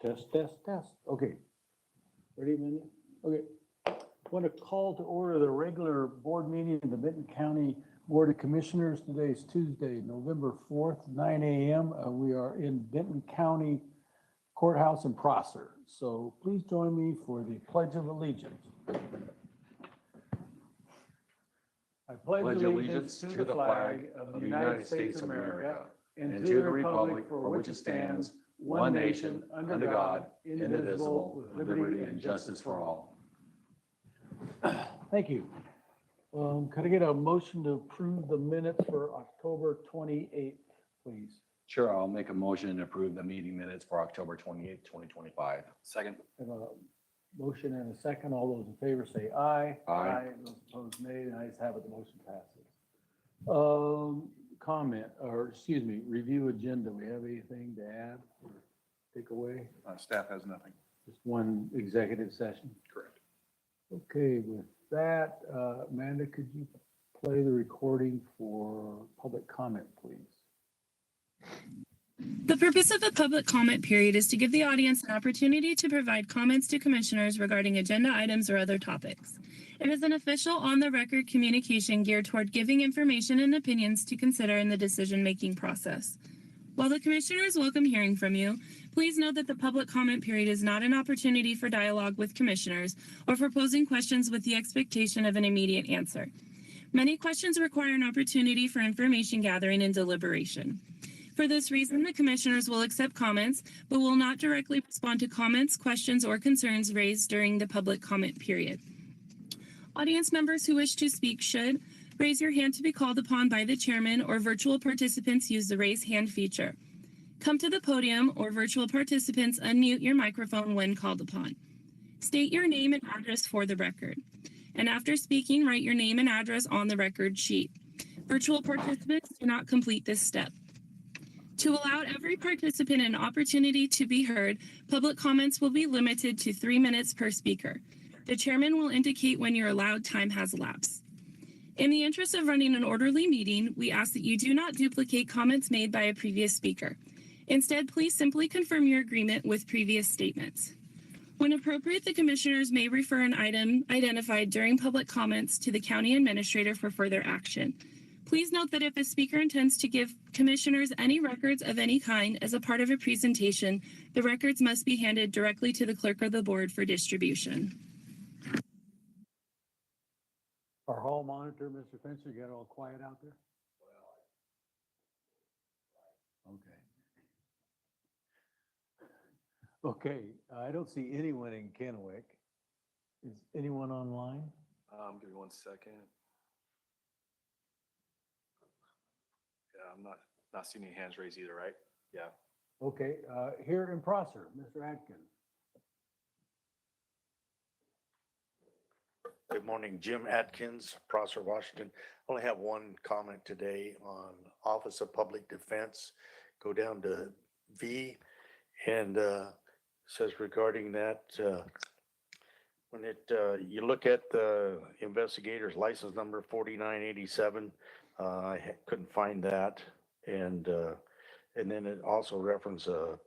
Test, test, test. Okay. Ready, Mindy? Okay. Want to call to order the regular board meeting of the Benton County Board of Commissioners. Today is Tuesday, November 4th, 9 a.m. We are in Benton County Courthouse in Prosser. So please join me for the Pledge of Allegiance. I pledge allegiance to the flag of the United States of America and to the republic for which it stands, one nation, under God, indivisible, with liberty and justice for all. Thank you. Could I get a motion to approve the minutes for October 28th, please? Sure, I'll make a motion to approve the meeting minutes for October 28th, 2025. Second. I have a motion and a second. All those in favor say aye. Aye. Those opposed, nay. The ayes have it. The motion passes. Comment, or excuse me, review agenda. We have anything to add or take away? Staff has nothing. Just one executive session? Correct. Okay, with that, Amanda, could you play the recording for public comment, please? The purpose of the public comment period is to give the audience an opportunity to provide comments to commissioners regarding agenda items or other topics. It is an official on-the-record communication geared toward giving information and opinions to consider in the decision-making process. While the commissioners welcome hearing from you, please note that the public comment period is not an opportunity for dialogue with commissioners or for posing questions with the expectation of an immediate answer. Many questions require an opportunity for information gathering and deliberation. For this reason, the commissioners will accept comments, but will not directly respond to comments, questions, or concerns raised during the public comment period. Audience members who wish to speak should raise your hand to be called upon by the chairman, or virtual participants use the raise hand feature. Come to the podium, or virtual participants unmute your microphone when called upon. State your name and address for the record. And after speaking, write your name and address on the record sheet. Virtual participants do not complete this step. To allow every participant an opportunity to be heard, public comments will be limited to 3 minutes per speaker. The chairman will indicate when your allowed time has elapsed. In the interest of running an orderly meeting, we ask that you do not duplicate comments made by a previous speaker. Instead, please simply confirm your agreement with previous statements. When appropriate, the commissioners may refer an item identified during public comments to the county administrator for further action. Please note that if a speaker intends to give commissioners any records of any kind as a part of a presentation, the records must be handed directly to the clerk of the board for distribution. Our hall monitor, Mr. Fencer, you got it all quiet out there? Okay. Okay, I don't see anyone in Kennewick. Is anyone online? Give me 1 second. I'm not seeing any hands raised either, right? Yeah. Okay, here in Prosser, Mr. Atkins. Good morning, Jim Atkins, Prosser, Washington. I only have one comment today on Office of Public Defense. Go down to V and says regarding that, when you look at the investigator's license number 4987, couldn't find that. And then it also referenced a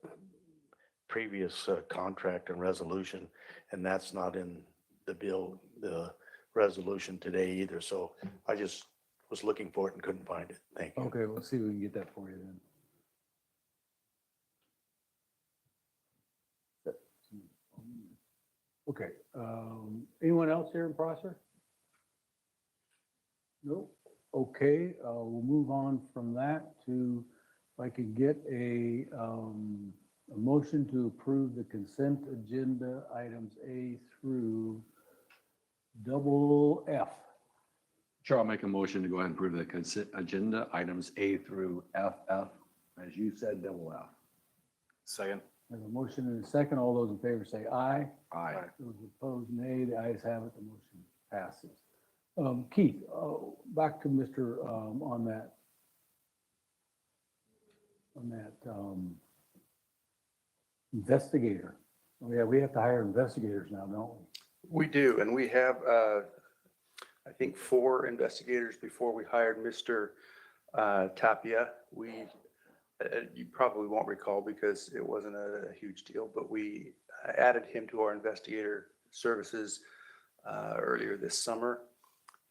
previous contract and resolution, and that's not in the resolution today either. So I just was looking for it and couldn't find it. Thank you. Okay, we'll see if we can get that for you then. Okay, anyone else here in Prosser? Nope. Okay, we'll move on from that to, if I could get a motion to approve the consent agenda items A through double F. Sure, I'll make a motion to go ahead and approve the consent agenda items A through FF, as you said, double F. Second. There's a motion and a second. All those in favor say aye. Aye. Those opposed, nay. The ayes have it. The motion passes. Keith, back to Mr. On that investigator. Oh, yeah, we have to hire investigators now, don't we? We do, and we have, I think, 4 investigators before we hired Mr. Tapia. You probably won't recall because it wasn't a huge deal, but we added him to our investigator services earlier this summer.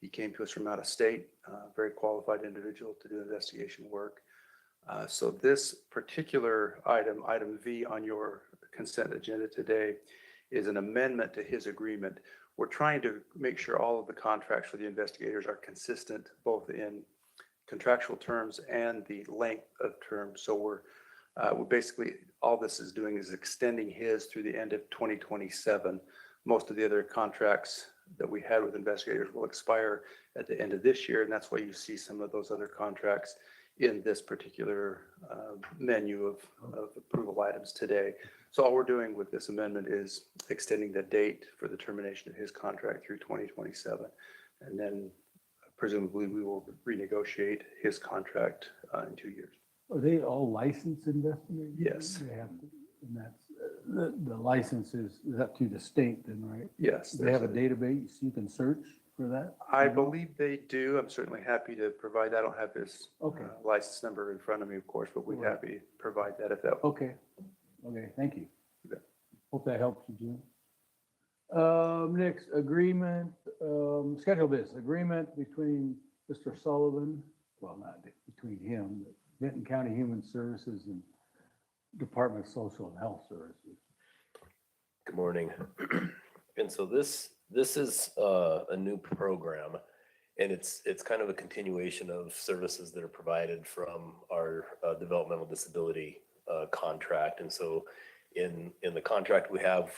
He came to us from out of state, very qualified individual to do investigation work. So this particular item V on your consent agenda today, is an amendment to his agreement. We're trying to make sure all of the contracts for the investigators are consistent, both in contractual terms and the length of terms. So we're basically, all this is doing is extending his through the end of 2027. Most of the other contracts that we had with investigators will expire at the end of this year, and that's why you see some of those other contracts in this particular menu of approval items today. So all we're doing with this amendment is extending the date for the termination of his contract through 2027. And then presumably we will renegotiate his contract in 2 years. Are they all licensed investigators? Yes. They have to, and that's, the license is up to the state then, right? Yes. They have a database you can search for that? I believe they do. I'm certainly happy to provide that. I don't have his Okay. license number in front of me, of course, but we'd Right. happy to provide that if that. Okay, okay, thank you. You bet. Hope that helps you, Jim. Next, agreement, schedule this, agreement between Mr. Sullivan, well, not between him, but Benton County Human Services and Department of Social and Health Services. Good morning. And so this is a new program, and it's kind of a continuation of services that are provided from our developmental disability contract. And so in the contract we have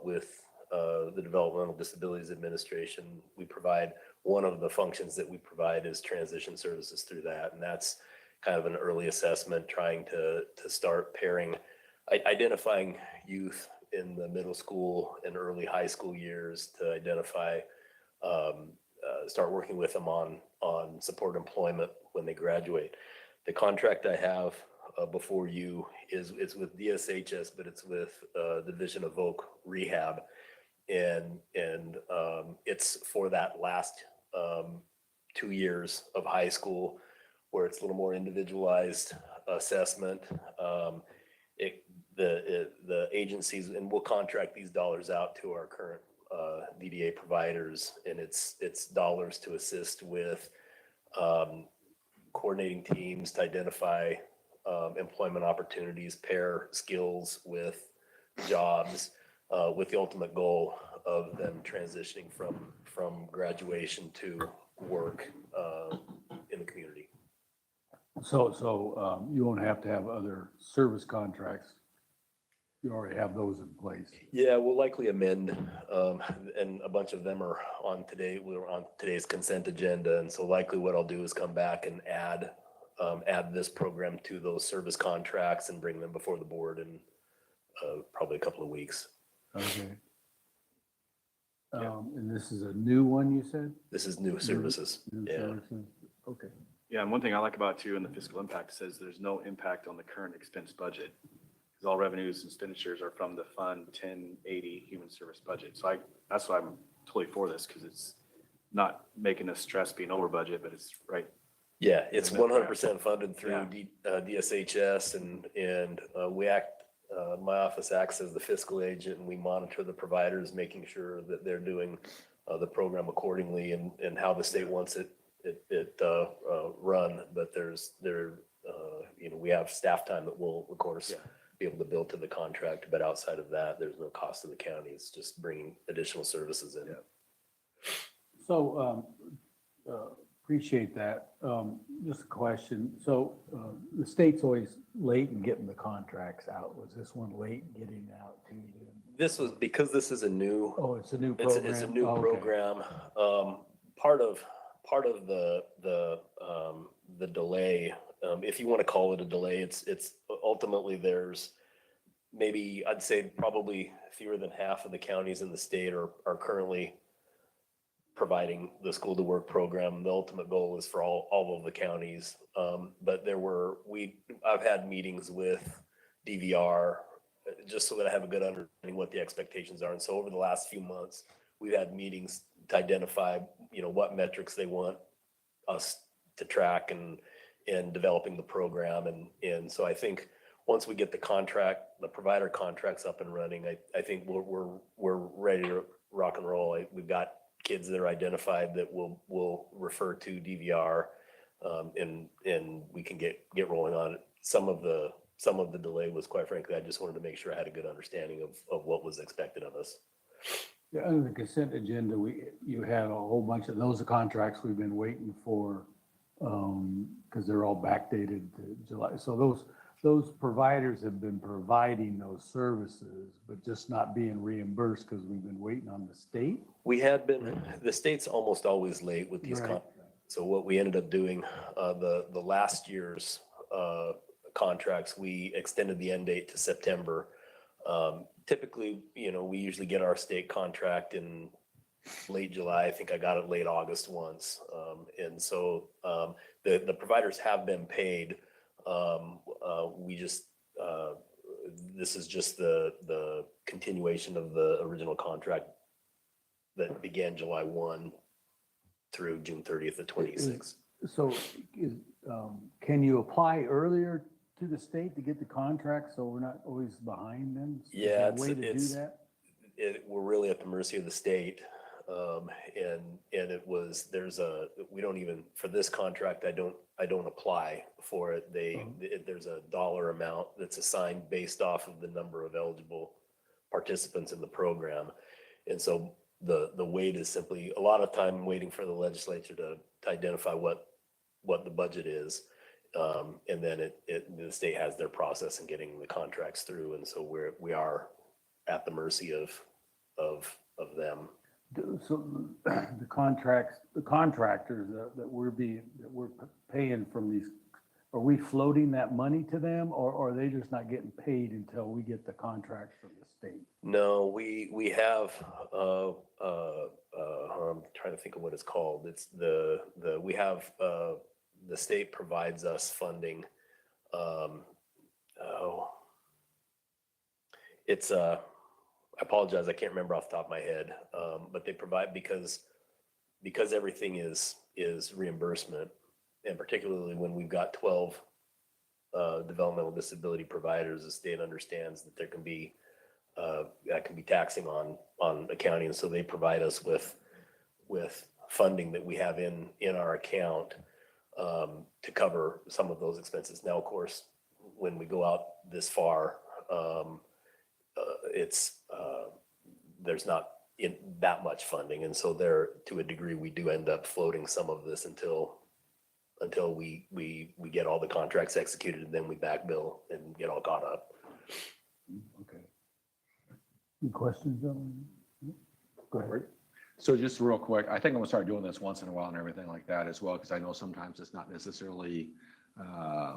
with the Developmental Disabilities Administration, we provide, one of the functions that we provide is transition services through that. And that's kind of an early assessment, trying to start pairing, identifying youth in the middle school and early high school years to identify, start working with them on support employment when they graduate. The contract I have before you it's with DSHS, but it's with Division of Voc Rehab, and it's for that last 2 years of high school, where it's a little more individualized assessment. The agencies, and we'll contract these dollars out to our current DDA providers, and it's dollars to assist with coordinating teams to identify employment opportunities, pair skills with jobs, with the ultimate goal of them transitioning from graduation to work in the community. So you won't have to have other service contracts. You already have those in place. Yeah, we'll likely amend, and a bunch of them are on today's consent agenda. And so likely what I'll do is come back and add add this program to those service contracts and bring them before the board in probably a couple of weeks. Okay. And this is a new one, you said? This is new services. New Yeah. services? Okay. Yeah, and one thing I like about it too, in the fiscal impact says there's no impact on the current expense budget. Because all revenues and expenditures are from the Fund 1080 Human Service Budget. So that's why I'm totally for this, because it's not making us stress being over budget, but it's right. Yeah, it's And then- 100% funded through Yeah. DSHS and we act, my office acts as the fiscal agent and we monitor the providers, making sure that they're doing the program accordingly and how the state wants it run. But we have staff time that will, of course, Yeah. be able to bill to the contract. But outside of that, there's no cost to the county. It's just bringing additional services in. Yeah. So, appreciate that. Just a question. So, the state's always late in getting the contracts out. Was this one late in getting out to you? This was because this is a new. Oh, it's a new It's, program? it's a new Oh, okay. program. Part of the delay, if you want to call it a delay, it's ultimately there's maybe, I'd say probably fewer than half of the counties in the state are currently providing the school to work program. The ultimate goal is for all of the counties. But I've had meetings with DVR just so that I have a good understanding what the expectations are. And so over the last few months, we've had meetings to identify, what metrics they want us to track and developing the program. And so I think once we get the provider contracts up and running, I think we're ready to rock and roll. We've got kids that are identified that will refer to DVR, and we can get rolling on it. Some of the delay was, quite frankly, I just wanted to make sure I had a good understanding of what was expected of us. Yeah, under the consent agenda, you had a whole bunch of those contracts we've been waiting for, because they're all backdated to July. So those providers have been providing those services, but just not being reimbursed because we've been waiting on the state. We had been, the state's almost always late with these Right. contracts. So what we ended up doing, the last year's contracts, we extended the end date to September. Typically, we usually get our state contract in late July. I think I got it late August once. And so the providers have been paid. This is just the continuation of the original contract that began July 1 through June 30th of 26. So can you apply earlier to the state to get the contract so we're not always behind them? Is there Yeah, a way to do that? we're really at the mercy of the state. We don't even, for this contract, I don't apply for it. There's a dollar amount that's assigned based off of the number of eligible participants in the program. And so the wait is simply a lot of time waiting for the legislature to identify what the budget is. And then the state has their process in getting the contracts through. And so we are at the mercy of them. So the contractors that we're paying from these, are we floating that money to them, or are they just not getting paid until we get the contracts from the state? No, we have, I'm trying to think of what it's called. It's we have, the state provides us funding. I apologize, I can't remember off the top of my head, but they provide because everything is reimbursement, and particularly when we've got 12 developmental disability providers, the state understands that that can be taxing on a county, and so they provide us with funding that we have in our account to cover some of those expenses. Now, of course, when we go out this far, there's not in that much funding, and so there, to a degree, we do end up floating some of this until we get all the contracts executed, and then we back bill and get all caught up. Okay. Any questions, gentlemen? Go ahead. So just real quick, I think I'm gonna start doing this once in a while and everything like that as well, because I know sometimes it's not necessarily uh,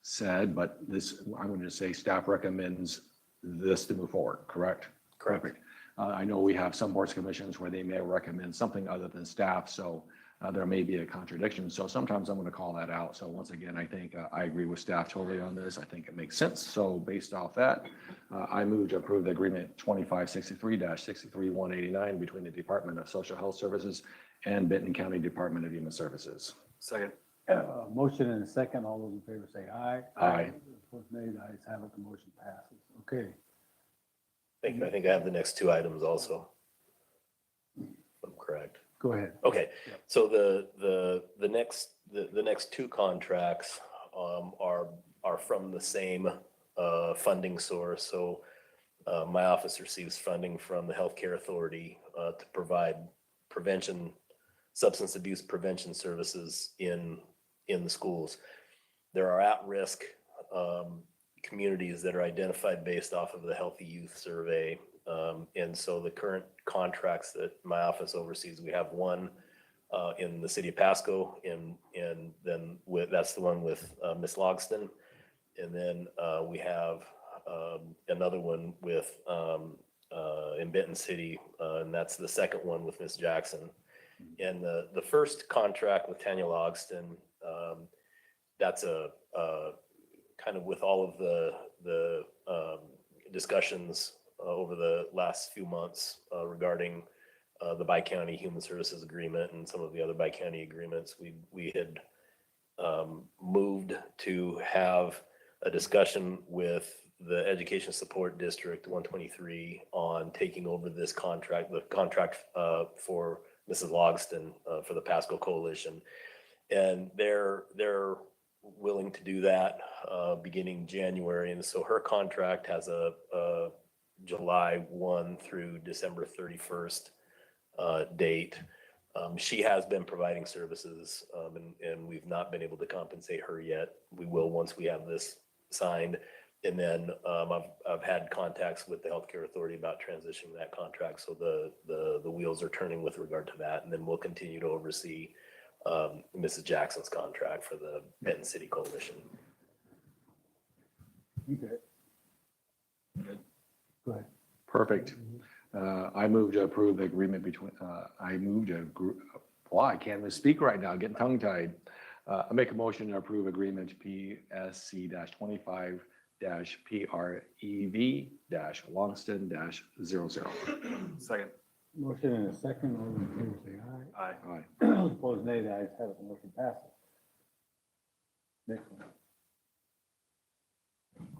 said, but this, I'm going to say staff recommends this to move forward, correct? Correct. Perfect. I know we have some boards commissions where they may recommend something other than staff, so there may be a contradiction. So sometimes I'm going to call that out. So once again, I think I agree with staff totally on this. I think it makes sense. So based off that, I move to approve the agreement 2563-63189 between the Department of Social Health Services and Benton County Department of Human Services. Second. Motion and a second. All those in favor say aye. Aye. Opposed, nay. The ayes have it. The motion passes. Okay. Thank you. I think I have the next two items also. If I'm correct. Go ahead. Okay, Yep. so the next two contracts are from the same funding source. So my office receives funding from the Healthcare Authority to provide substance abuse prevention services in the schools. There are at-risk communities that are identified based off of the Healthy Youth Survey. And so the current contracts that my office oversees, we have one in the city of Pasco, and then that's the one with Miss Logston. And then we have another one with in Benton City, and that's the second one with Miss Jackson. And the first contract with Tanya Logston, that's a kind of with all of the discussions over the last few months regarding the Bi-County Human Services Agreement and some of the other Bi-County agreements, we had moved to have a discussion with the Education Support District 123 on taking over this contract, the contract for Mrs. Logston for the Pasco Coalition. And they're willing to do that beginning January. And so her contract has a July 1 through December 31st date. She has been providing services and we've not been able to compensate her yet. We will once we have this signed. And then I've had contacts with the Healthcare Authority about transitioning that contract. So the wheels are turning with regard to that. And then we'll continue to oversee Mrs. Jackson's contract for the Benton City Coalition. Okay. Go ahead. Perfect. I move to approve the agreement between, I can't even speak right now, getting tongue tied. I make a motion to approve agreement PSC-25-PREV-Longston-00. Second. Motion and a second. All those in favor say aye. Aye. Aye. Opposed, nay. The ayes have it. The motion passes. Next one.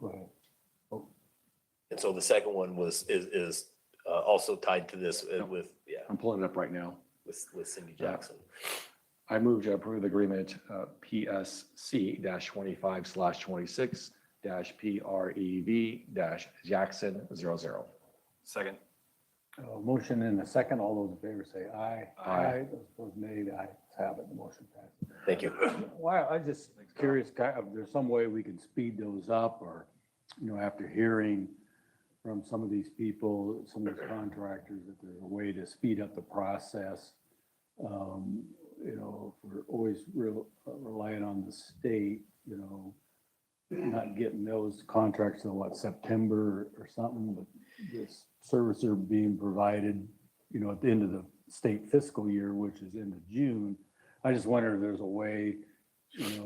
Go ahead. And so the second one is also tied to this with, yeah, I'm pulling it up right now. with Cindy Jackson. I move to approve the agreement PSC-25/26-PREV-Jackson-00. Second. Motion and a second. All those in favor say aye. Aye. Those opposed, nay. The ayes have it. The motion passes. Thank you. Why, I just curious, if there's some way we can speed those up or, after hearing from some of these people, some of these contractors, that there's a way to speed up the process. If we're always relying on the state, not getting those contracts till September or something, but this service are being provided, at the end of the state fiscal year, which is into June. I just wonder if there's a way, if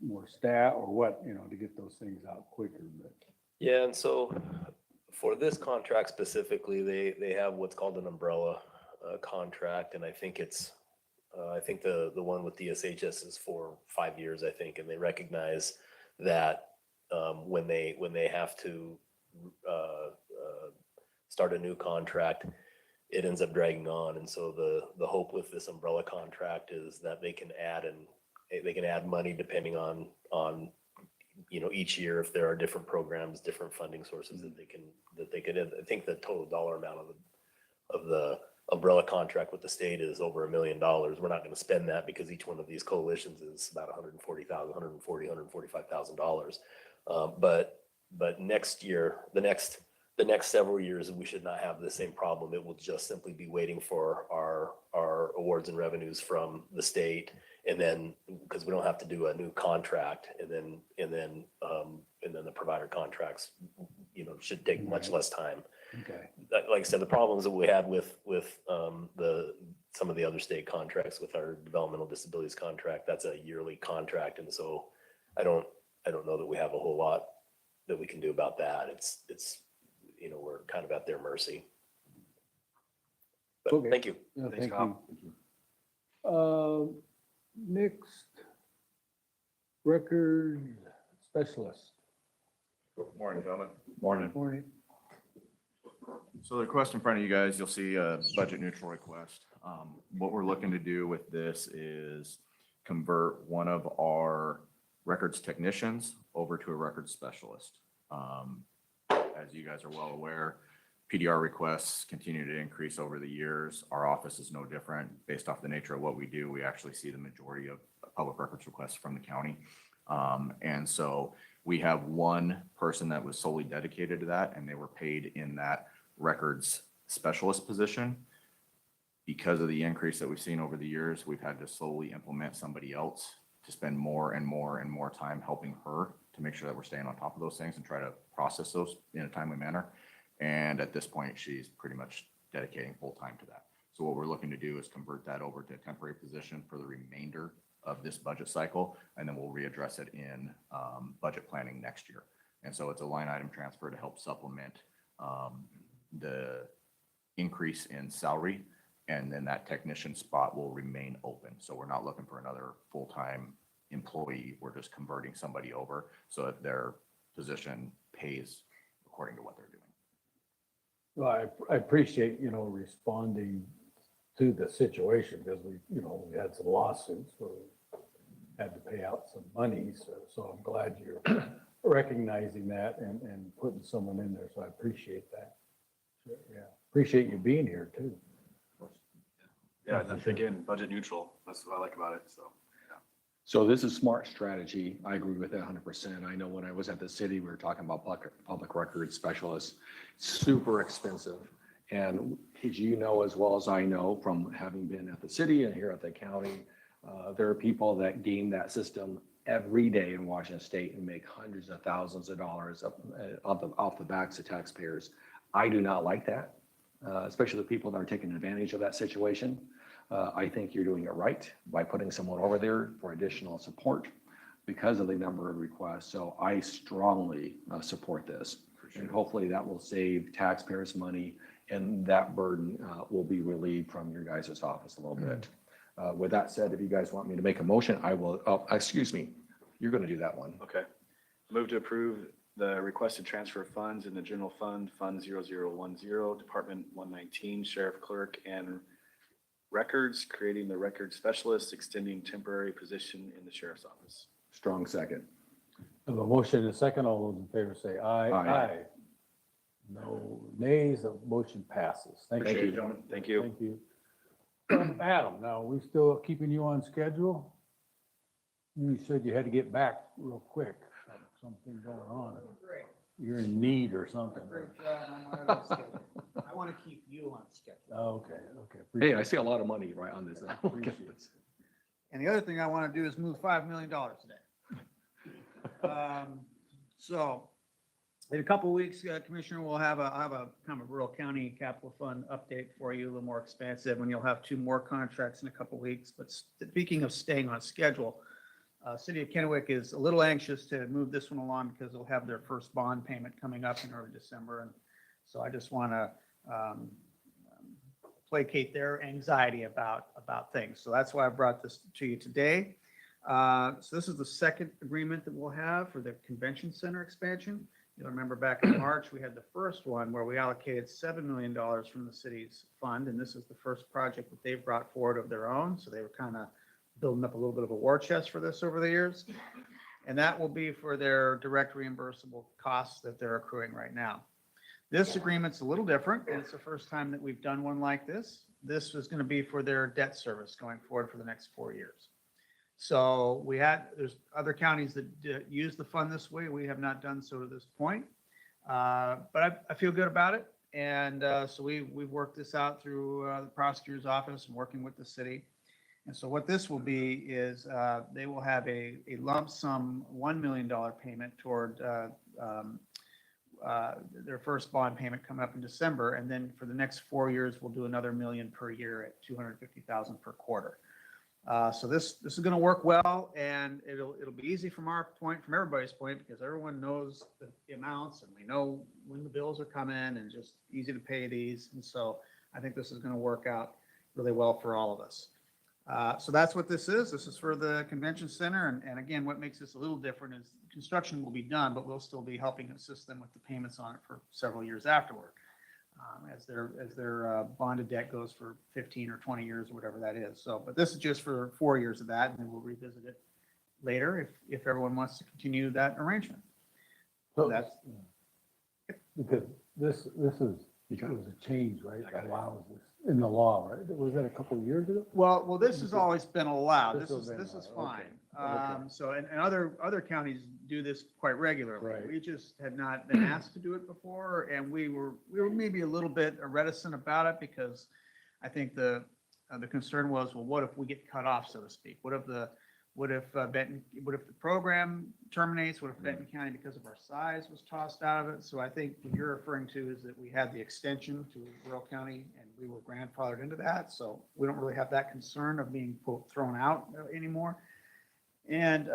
more staff or what, to get those things out quicker, but. Yeah, and so for this contract specifically, they have what's called an umbrella contract, and I think it's the one with DSHS is for 5 years, I think, and they recognize that when they have to start a new contract, it ends up dragging on, and so the hope with this umbrella contract is that they can add money depending on each year if there are different programs, different funding sources that they can I think the total dollar amount of the umbrella contract with the state is over $1 million. We're not going to spend that because each one of these coalitions is about $145,000. But next year, the next several years, we should not have the same problem. It will just simply be waiting for our awards and revenues from the state. And then, because we don't have to do a new contract, and then the provider contracts, should take much less time. Okay. Like I said, the problems that we had with some of the other state contracts with our developmental disabilities contract, that's a yearly contract. And so I don't know that we have a whole lot that we can do about that. It's, we're kind of at their mercy. But Okay. thank you. Yeah, Thanks, thank Kyle. you. Next, record specialist. Morning, gentlemen. Morning. Morning. So the request in front of you guys, you'll see a budget neutral request. What we're looking to do with this is convert one of our records technicians over to a records specialist. As you guys are well aware, PDR requests continue to increase over the years. Our office is no different. Based off the nature of what we do, we actually see the majority of public records requests from the county. And so we have one person that was solely dedicated to that, and they were paid in that records specialist position. Because of the increase that we've seen over the years, we've had to slowly implement somebody else to spend more and more and more time helping her to make sure that we're staying on top of those things and try to process those in a timely manner. And at this point, she's pretty much dedicating full time to that. So what we're looking to do is convert that over to a temporary position for the remainder of this budget cycle, and then we'll readdress it in budget planning next year. And so it's a line item transfer to help supplement the increase in salary, and then that technician spot will remain open. So we're not looking for another full-time employee. We're just converting somebody over so that their position pays according to what they're doing. Well, I appreciate, responding to the situation because we had some lawsuits where we had to pay out some money. So I'm glad you're recognizing that and putting someone in there. So I appreciate that. Yeah. Appreciate you being here too. Yeah, that's again, budget neutral. That's what I like about it. So. So this is smart strategy. I agree with that 100%. I know when I was at the city, we were talking about public records specialists, super expensive. And as you know, as well as I know from having been at the city and here at the county, there are people that game that system every day in Washington State and make hundreds of thousands of dollars off the backs of taxpayers. I do not like that, especially the people that are taking advantage of that situation. I think you're doing it right by putting someone over there for additional support because of the number of requests. So I strongly support this. And hopefully that will save taxpayers money and that burden will be relieved from your guys' office a little bit. With that said, if you guys want me to make a motion, I will, excuse me, you're going to do that one. Okay. Move to approve the requested transfer of funds in the general fund, Fund 0010, Department 119, Sheriff Clerk, and Records, creating the record specialist, extending temporary position in the sheriff's office. Strong second. I have a motion and a second. All those in favor say aye. Aye. No nays, the motion passes. Thank Thank you. you, gentlemen. Thank you. Thank you. Adam, now, are we still keeping you on schedule? You said you had to get back real quick. Something going on. You're in need or something. I want to keep you on schedule. Okay. Hey, I see a lot of money right on this. Appreciate it. And the other thing I want to do is move $5 million today. So in a couple of weeks, Commissioner, we'll have a kind of rural county capital fund update for you, a little more expansive, and you'll have 2 more contracts in a couple of weeks. But speaking of staying on schedule, City of Kennewick is a little anxious to move this one along because they'll have their first bond payment coming up in early December. And so I just want to placate their anxiety about things. So that's why I brought this to you today. So this is the second agreement that we'll have for the convention center expansion. You'll remember back in March, we had the first one where we allocated $7 million from the city's fund. And this is the first project that they've brought forward of their own. So they were kind of building up a little bit of a war chest for this over the years. And that will be for their direct reimbursable costs that they're accruing right now. This agreement's a little different, and it's the first time that we've done one like this. This is going to be for their debt service going forward for the next 4 years. So there's other counties that use the fund this way. We have not done so to this point, but I feel good about it. And so we've worked this out through the prosecutor's office and working with the city. And so what this will be is they will have a lump sum $1 million payment toward their first bond payment coming up in December. And then for the next 4 years, we'll do another $1 million per year at $250,000 per quarter. So this is going to work well, and it'll be easy from our point, from everybody's point, because everyone knows the amounts and we know when the bills are coming and just easy to pay these. And so I think this is going to work out really well for all of us. So that's what this is. This is for the convention center. And again, what makes this a little different is construction will be done, but we'll still be helping assist them with the payments on it for several years afterward. As their bonded debt goes for 15 or 20 years or whatever that is. So, but this is just for 4 years of that, and then we'll revisit it later if everyone wants to continue that arrangement. So That's, because this was a change, right? That allows this in the law, right? Was that a couple of years ago? well, this has always been allowed. This has been This is allowed, fine. okay. So, and other counties do this quite regularly. Right. We just had not been asked to do it before, and we were maybe a little bit reticent about it because I think the concern was, well, what if we get cut off, so to speak? What if the program terminates? What if Benton County, because of our size, was tossed out of it? So I think what you're referring to is that we had the extension to rural county and we were grandfathered into that. So we don't really have that concern of being quote thrown out anymore. And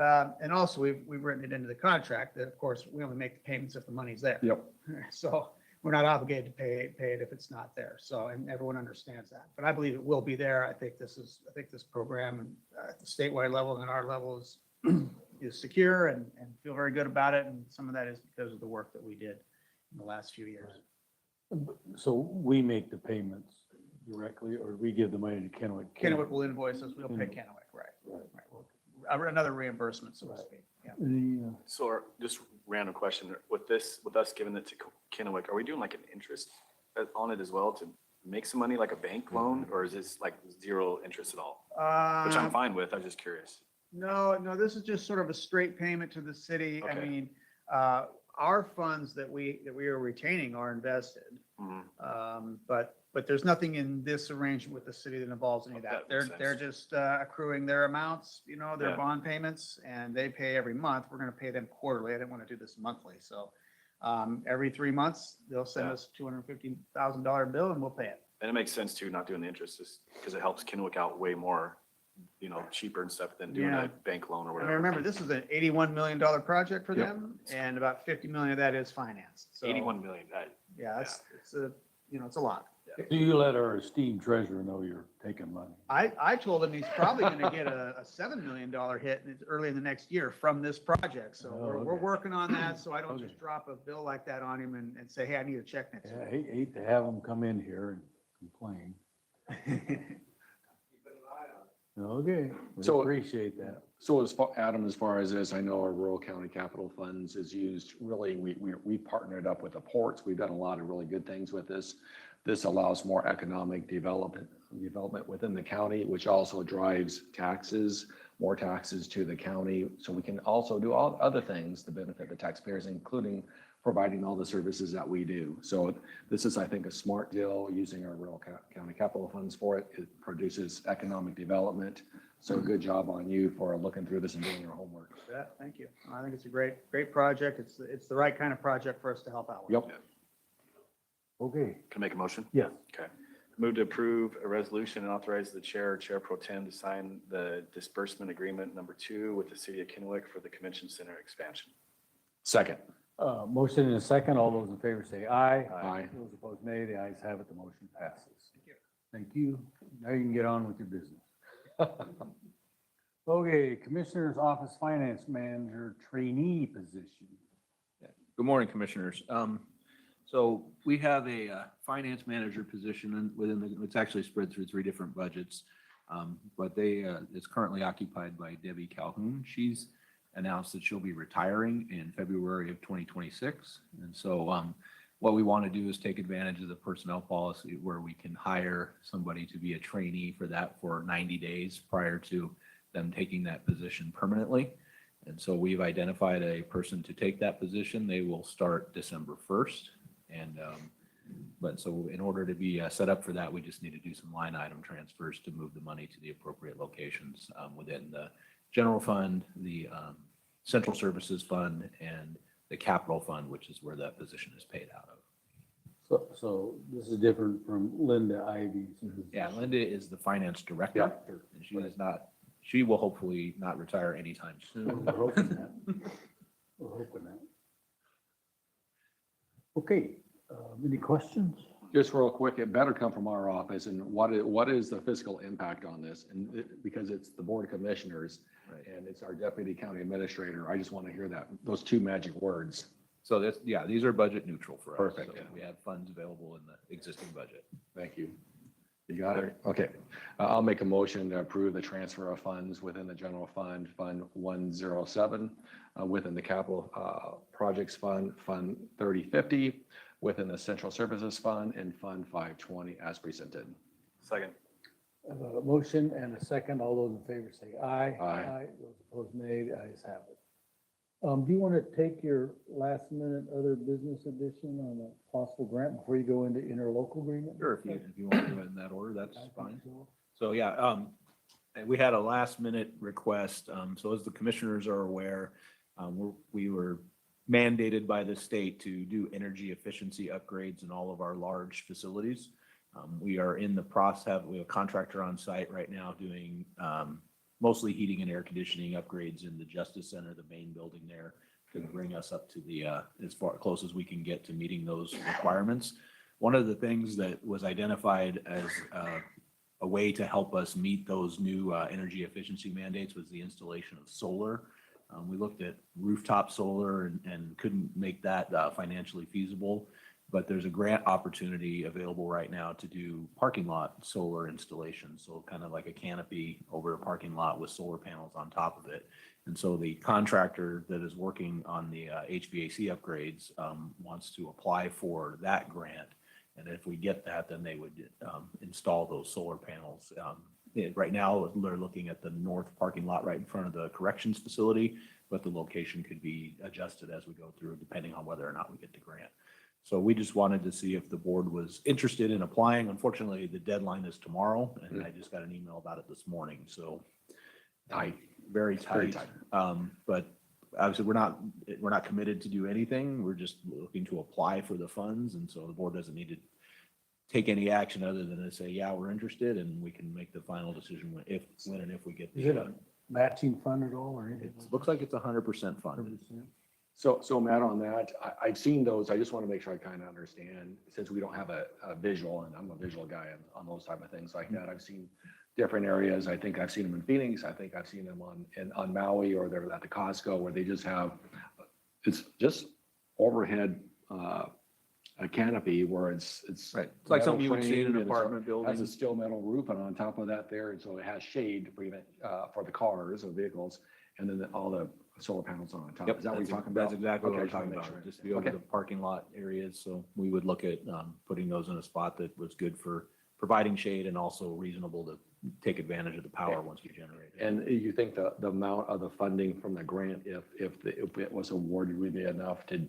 also we've written it into the contract that of course we only make the payments if the money's there. Yep. So we're not obligated to pay it if it's not there. So, and everyone understands that, but I believe it will be there. I think this program at the statewide level and at our level is secure and feel very good about it. And some of that is because of the work that we did in the last few years. So we make the payments directly, or we give the money to Kennewick? Kennewick will invoice us. We'll pay Kennewick, right? Right. Another reimbursement, so to Right. speak. Yeah. The, So just random question, with us giving it to Kennewick, are we doing like an interest on it as well to make some money, like a bank loan, or is this like zero interest at all? Which I'm fine with, I'm just curious. No, this is just sort of a straight payment to the city. I Okay. mean, our funds that we are retaining are invested. Mhm. But there's nothing in this arrangement with the city that involves any of that. That makes They're sense. just accruing their amounts, their Yeah. bond payments, and they pay every month. We're going to pay them quarterly. I didn't want to do this monthly. So every 3 months, they'll send Yeah. us $250,000 bill and we'll pay it. And it makes sense too, not doing the interest, just because it helps Kennewick out way more, cheaper and stuff than doing Yeah. a bank loan or I whatever. mean, remember, this is an $81 million project for Yep. them, and about 50 million of that is financed. So 81 million, yeah, it's a lot. do you let our esteemed treasurer know you're taking money? I told him he's probably going to get a $7 million hit early in the next year from this project. So Oh, we're okay. working on that, so I don't Okay. just drop a bill like that on him and say, hey, I need a check next Yeah, I week. hate to have them come in here and complain. Okay, we So- appreciate that. So Adam, as far as this, I know our rural county capital funds is used, really, we partnered up with the ports. We've done a lot of really good things with this. This allows more economic development within the county, which also drives taxes, more taxes to the county. So we can also do all other things to benefit the taxpayers, including providing all the services that we do. So this is, I think, a smart deal using our rural county capital funds for it. It produces economic development. So good job on you for looking through this and doing your homework. Yeah, thank you. I think it's a great project. It's the right kind of project for us to help out with. Yep. Okay, Can I make a motion? yes. Okay. Move to approve a resolution and authorize the chair or chair pro tem to sign the disbursement agreement number 2 with the city of Kennewick for the convention center expansion. Second. Motion and a second. All those in favor say aye. Aye. Those opposed, nay. The ayes have it. The motion passes. Thank you. Now you can get on with your business. Okay, Commissioner's Office Finance Manager Trainee Position. Good morning, Commissioners. So we have a finance manager position it's actually spread through 3 different budgets. But it's currently occupied by Debbie Calhoun. She's announced that she'll be retiring in February of 2026. And so what we want to do is take advantage of the personnel policy where we can hire somebody to be a trainee for 90 days prior to them taking that position permanently. And so we've identified a person to take that position. They will start December 1st. And But so in order to be set up for that, we just need to do some line item transfers to move the money to the appropriate locations within the general fund, the central services fund, and the capital fund, which is where that position is paid out of. So this is different from Linda Ivy's. Yeah, Linda is the finance director. And she is not, she will hopefully not retire anytime soon. We're hoping that. We're hoping that. Okay, any questions? Just real quick, it better come from our office. And what is the fiscal impact on this? And because it's the Board of Commissioners Right. and it's our deputy county administrator, I just want to hear that, those two magic words. So that's, yeah, these are budget neutral for us. Perfect, So yeah. we have funds available in the existing budget. Thank you. You got it? Okay. I'll make a motion to approve the transfer of funds within the general fund, Fund 107, within the capital projects fund, Fund 3050, within the central services fund, and Fund 520 as presented. Second. I have a motion and a second. All those in favor say aye. Aye. Those opposed, nay. The ayes have it. Do you want to take your last minute other business edition on a possible grant before you go into interlocal agreement? Sure, if you want to do it in that order, that's I think fine. so. So yeah, and we had a last minute request. So as the commissioners are aware, we were mandated by the state to do energy efficiency upgrades in all of our large facilities. We are in the process, we have a contractor on site right now doing mostly heating and air conditioning upgrades in the Justice Center, the main building there, to bring us up to the, as far close as we can get to meeting those requirements. One of the things that was identified as a way to help us meet those new energy efficiency mandates was the installation of solar. We looked at rooftop solar and couldn't make that financially feasible. But there's a grant opportunity available right now to do parking lot solar installation. So kind of like a canopy over a parking lot with solar panels on top of it. And so the contractor that is working on the HVAC upgrades wants to apply for that grant. And if we get that, then they would install those solar panels. Right now, they're looking at the north parking lot right in front of the corrections facility, but the location could be adjusted as we go through, depending on whether or not we get the grant. So we just wanted to see if the board was interested in applying. Unfortunately, the deadline is tomorrow, and I just got an email about it this morning, so Tight. very Very tight. tight. But obviously, we're not committed to do anything. We're just looking to apply for the funds, and so the board doesn't need to take any action other than to say, yeah, we're interested, and we can make the final decision when and if we get Is it the. a matching fund at all or anything? It looks like it's 100% funded. 100%? So Matt, on that, I've seen those. I just want to make sure I kind of understand, since we don't have a visual, and I'm a visual guy on those type of things like that. I've seen different areas. I think I've seen them in Phoenix. I think I've seen them on Maui, or they're at the Costco, where they just have, it's just overhead a canopy where it's Right. It's like something you would see in an metal framed, and apartment Has building. a steel metal roof, and on top of that there, and so it has shade to prevent, for the cars or vehicles, and then all the solar panels on top. Yep, Is that what you're that's- talking about? That's exactly what Okay, we're just wanna talking make about, sure. just to be over Okay. the parking lot areas. So we would look at putting those in a spot that was good for providing shade and also reasonable to take advantage of the power once we generate it. And you think the amount of the funding from the grant, if it was awarded, would be enough to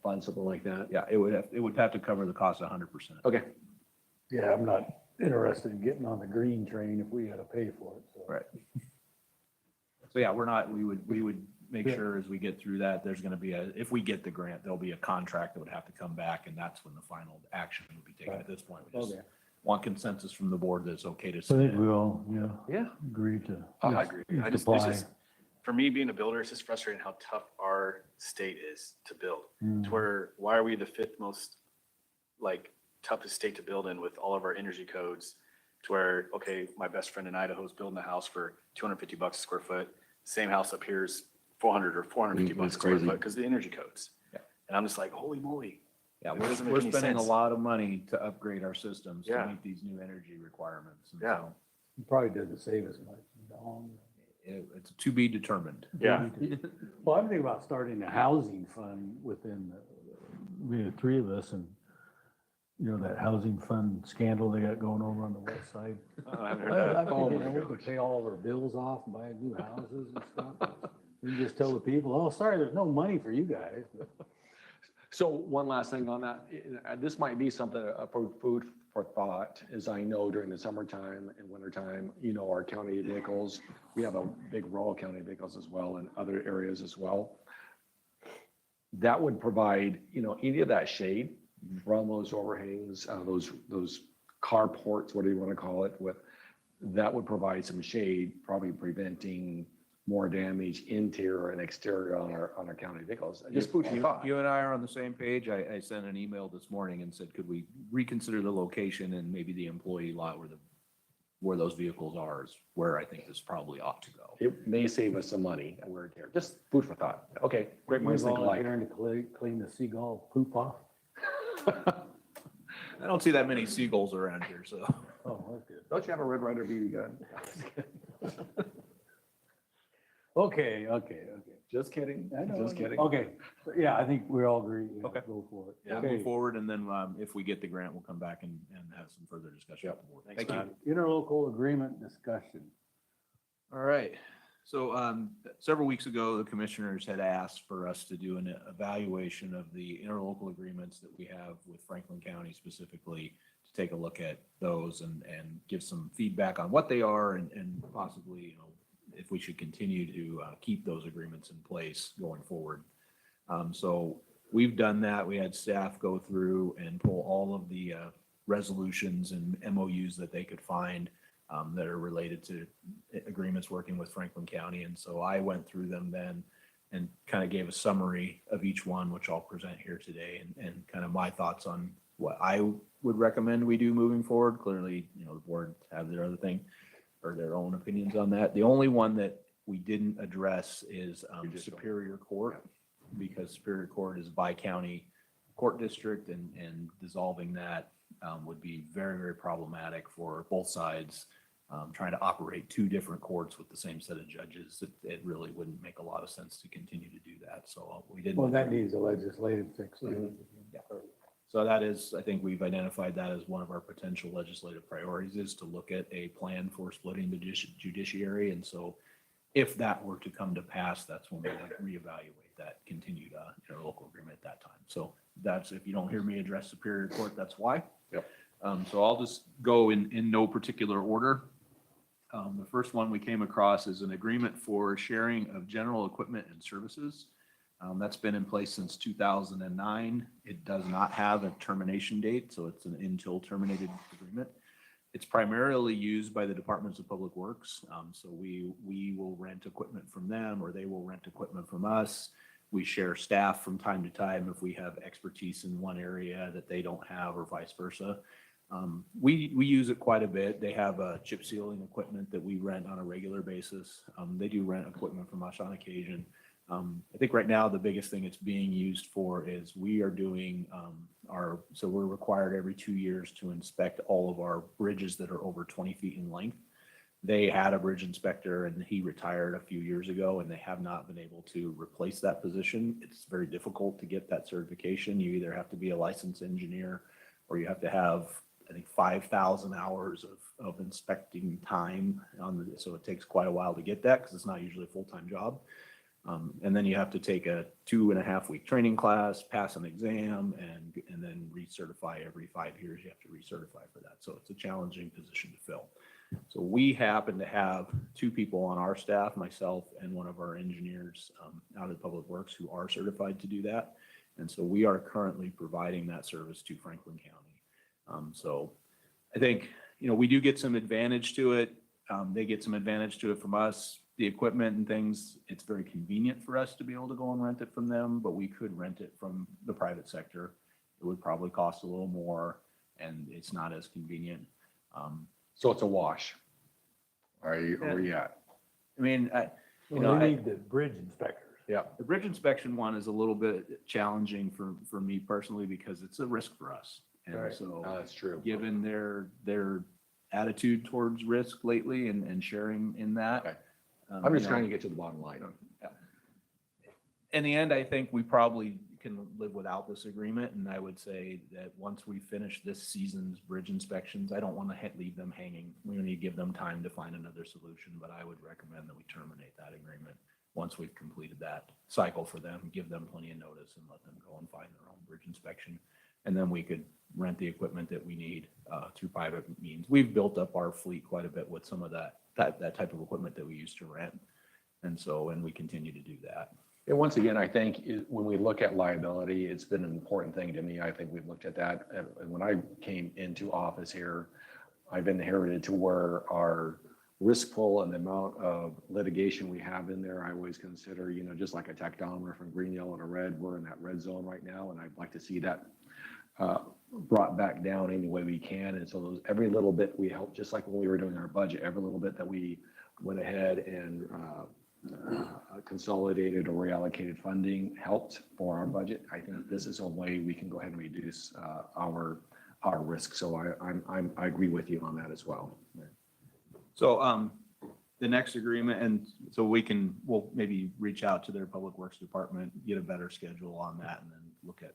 fund something like that? Yeah, it would have to cover the cost 100%. Okay, Yeah, I'm not interested in getting on the green train if we had to pay for it. So. Right. So yeah, we would make sure as we get through that, there's going to be if we get the grant, there'll be a contract that would have to come back, and that's when the final action would be taken. At this point, we just Okay. want consensus from the board that it's okay to I think submit. we all, Yeah. agree to. I agree. I just, it's just, for me, being a builder, it's just frustrating how tough our state is to build. To where, why are we the fifth most, toughest state to build in with all of our energy codes? To where, okay, my best friend in Idaho is building a house for $250 a square foot. Same house up here is 400 or 450 bucks That's a square crazy. foot because the energy codes. Yeah. And I'm just like, holy moly. Yeah, It doesn't make we're any spending a sense. lot of money to upgrade our systems to Yeah. meet these new energy requirements. And Yeah. so Probably doesn't save as much. in the long run. It's to be determined. Yeah. Well, I'm thinking about starting a housing fund within the three of us, and that housing fund scandal they got going over on the west side. I haven't heard I that. think, we could pay all of our bills off and buy new houses and stuff. We can just tell the people, oh, sorry, there's no money for you guys. So one last thing on that, this might be something, for food for thought, as I know during the summertime and wintertime, our county vehicles, we have a big rural county vehicles as well in other areas as well. That would provide, any of that shade from those overhangs, those carports, what do you want to call it, that would provide some shade, probably preventing more damage interior and exterior on our county vehicles. Just food for thought. You and I are on the same page. I sent an email this morning and said, could we reconsider the location and maybe the employee lot where those vehicles are is where I think this probably ought to go. It may save us some money and wear and tear. Just food for thought. Okay, great minds think alike. Volunteering to clean the seagull poop off. I don't see that many seagulls around here, so. Oh, that's good. Don't you have a Red Ryder BB gun? Okay. Just kidding. I know. Just kidding. Okay, yeah, I think we all agree. Yeah, Okay. go for it. Yeah, Okay. move forward, and then if we get the grant, we'll come back and have some further discussion. Yep. with the board. Thank you. Interlocal agreement discussion. All right. So several weeks ago, the commissioners had asked for us to do an evaluation of the interlocal agreements that we have with Franklin County specifically, to take a look at those and give some feedback on what they are and possibly, if we should continue to keep those agreements in place going forward. So we've done that. We had staff go through and pull all of the resolutions and MOUs that they could find that are related to agreements working with Franklin County. And so I went through them then and kind of gave a summary of each one, which I'll present here today, and kind of my thoughts on what I would recommend we do moving forward. Clearly, the board have their other thing or their own opinions on that. The only one that we didn't address is Superior Court, because Superior Court is bi-county court district, and dissolving that would be very, very problematic for both sides. Trying to operate two different courts with the same set of judges, it really wouldn't make a lot of sense to continue to do that. So we didn't. Well, that needs a legislative fix. Yeah. So that is, I think we've identified that as one of our potential legislative priorities, is to look at a plan for splitting the judiciary. And so if that were to come to pass, that's when we would reevaluate that continued interlocal agreement at that time. So that's, if you don't hear me address Superior Court, that's why. Yep. So I'll just go in no particular order. The first one we came across is an agreement for sharing of general equipment and services. That's been in place since 2009. It does not have a termination date, so it's an until terminated agreement. It's primarily used by the Departments of Public Works. So we will rent equipment from them, or they will rent equipment from us. We share staff from time to time if we have expertise in one area that they don't have, or vice versa. We use it quite a bit. They have chip sealing equipment that we rent on a regular basis. They do rent equipment from us on occasion. I think right now the biggest thing it's being used for is we are doing so we're required every 2 years to inspect all of our bridges that are over 20 feet in length. They had a bridge inspector and he retired a few years ago, and they have not been able to replace that position. It's very difficult to get that certification. You either have to be a licensed engineer, or you have to have, I think, 5,000 hours of inspecting time so it takes quite a while to get that, because it's not usually a full-time job. And then you have to take a 2.5-week training class, pass an exam, and then recertify every 5 years. You have to recertify for that. So it's a challenging position to fill. So we happen to have 2 people on our staff, myself and one of our engineers out of Public Works, who are certified to do that. And so we are currently providing that service to Franklin County. So I think, we do get some advantage to it. They get some advantage to it from us. The equipment and things, it's very convenient for us to be able to go and rent it from them, but we could rent it from the private sector. It would probably cost a little more, and it's not as convenient. So it's a wash. Where are you at? I mean, Well, they need the bridge inspectors. Yeah. the bridge inspection one is a little bit challenging for me personally, because it's a risk for us. And Right. so That's true. given their attitude towards risk lately and sharing in that. Okay. I'm just trying to get to the bottom line. In the end, I think we probably can live without this agreement. And I would say that once we finish this season's bridge inspections, I don't want to leave them hanging. We need to give them time to find another solution, but I would recommend that we terminate that agreement. once we've completed that cycle for them, give them plenty of notice and let them go and find their own bridge inspection. And then we could rent the equipment that we need through private means. We've built up our fleet quite a bit with some of that type of equipment that we used to rent. And we continue to do that. And once again, I think when we look at liability, it's been an important thing to me. I think we've looked at that. And when I came into office here, I've inherited to where our risk pool and the amount of litigation we have in there, I always consider, just like a tachymeter from green, yellow, to red, we're in that red zone right now. And I'd like to see that brought back down any way we can. And so every little bit we help, just like when we were doing our budget, every little bit that we went ahead and consolidated or reallocated funding helped for our budget. I think this is a way we can go ahead and reduce our risk. So I agree with you on that as well. So the next agreement, and so we'll maybe reach out to their public works department, get a better schedule on that, and then look at,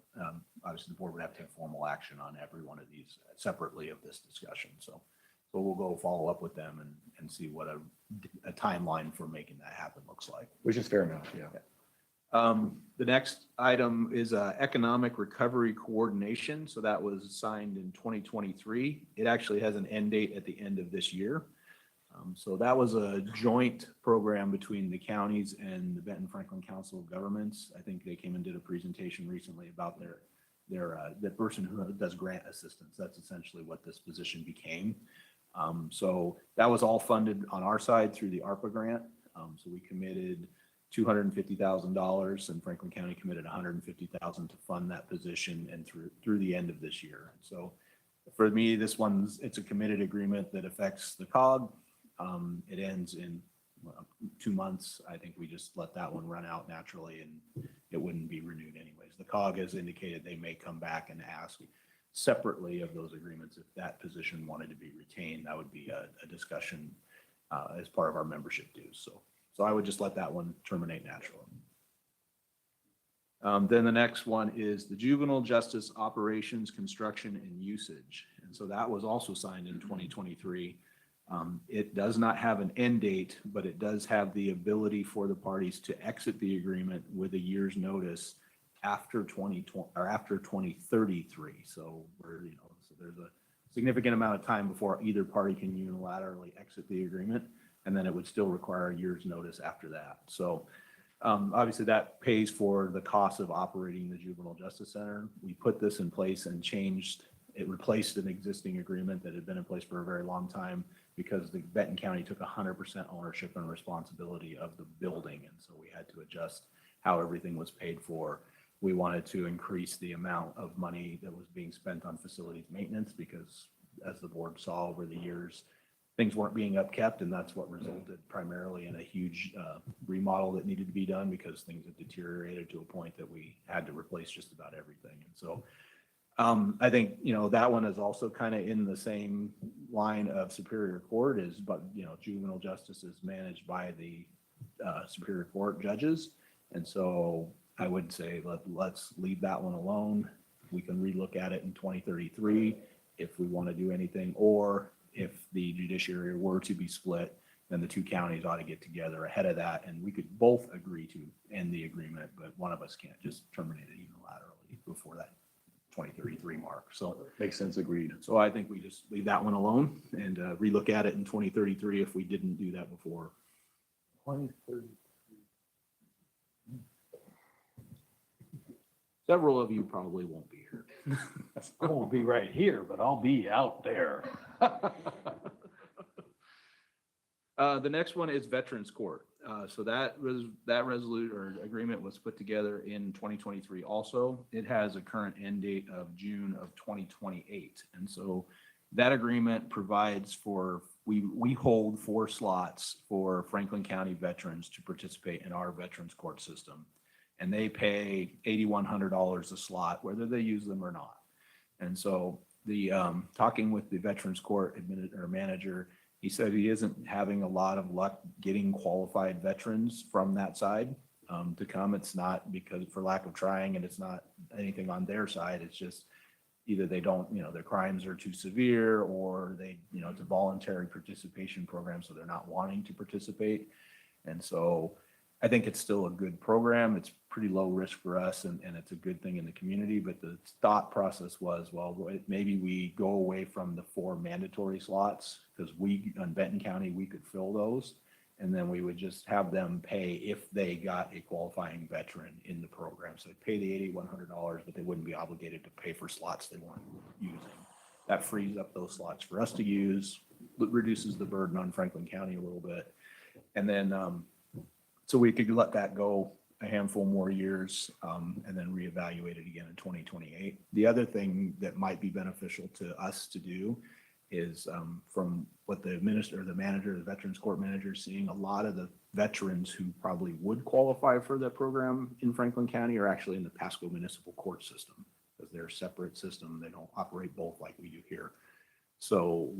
obviously the board would have to take formal action on every one of these separately of this discussion. So we'll go follow up with them and see what a timeline for making that happen looks like. Which is fair enough, yeah. The next item is economic recovery coordination. So that was signed in 2023. It actually has an end date at the end of this year. So that was a joint program between the counties and the Benton Franklin Council of Governments. I think they came and did a presentation recently about the person who does grant assistance. That's essentially what this position became. So that was all funded on our side through the ARPA grant. So we committed $250,000 and Franklin County committed $150,000 to fund that position and through the end of this year. So for me, it's a committed agreement that affects the COG. It ends in 2 months. I think we just let that one run out naturally and it wouldn't be renewed anyways. The COG has indicated they may come back and ask separately of those agreements if that position wanted to be retained. That would be a discussion as part of our membership dues. So I would just let that one terminate naturally. Then the next one is the juvenile justice operations, construction, and usage. And so that was also signed in 2023. It does not have an end date, but it does have the ability for the parties to exit the agreement with a year's notice after 2020 or after 2033. So so there's a significant amount of time before either party can unilaterally exit the agreement, and then it would still require a year's notice after that. So obviously that pays for the cost of operating the Juvenile Justice Center. We put this in place and it replaced an existing agreement that had been in place for a very long time because the Benton County took 100% ownership and responsibility of the building. And so we had to adjust how everything was paid for. We wanted to increase the amount of money that was being spent on facilities maintenance because as the board saw over the years, things weren't being upkept, and that's what resulted primarily in a huge remodel that needed to be done because things had deteriorated to a point that we had to replace just about everything. And so I think, that one is also kind of in the same line of Superior Court but juvenile justice is managed by the Superior Court judges. And so I would say let's leave that one alone. We can relook at it in 2033 if we want to do anything, or if the judiciary were to be split, then the two counties ought to get together ahead of that, and we could both agree to end the agreement, but one of us can't just terminate it unilaterally before that 2033 mark. So Makes sense, agreed. so I think we just leave that one alone and relook at it in 2033 if we didn't do that before. 2030. Several of you probably won't be here. I won't be right here, but I'll be out there. The next one is Veterans Court. So that agreement was put together in 2023 also. It has a current end date of June of 2028. And so that agreement provides for, we hold 4 slots for Franklin County veterans to participate in our Veterans Court system. And they pay $8,100 a slot, whether they use them or not. And so talking with the Veterans Court manager, he said he isn't having a lot of luck getting qualified veterans from that side to come. It's not because for lack of trying, and it's not anything on their side. It's just either they don't, their crimes are too severe, or it's a voluntary participation program, so they're not wanting to participate. And so I think it's still a good program. It's pretty low risk for us and it's a good thing in the community. But the thought process was, well, maybe we go away from the 4 mandatory slots because on Benton County, we could fill those. And then we would just have them pay if they got a qualifying veteran in the program. So they'd pay the $8,100, but they wouldn't be obligated to pay for slots they weren't using. That frees up those slots for us to use, reduces the burden on Franklin County a little bit. And then, so we could let that go a handful more years and then reevaluate it again in 2028. The other thing that might be beneficial to us to do is from what the manager, the Veterans Court manager is seeing, a lot of the veterans who probably would qualify for the program in Franklin County are actually in the Pasco Municipal Court system because they're a separate system. They don't operate both like we do here. So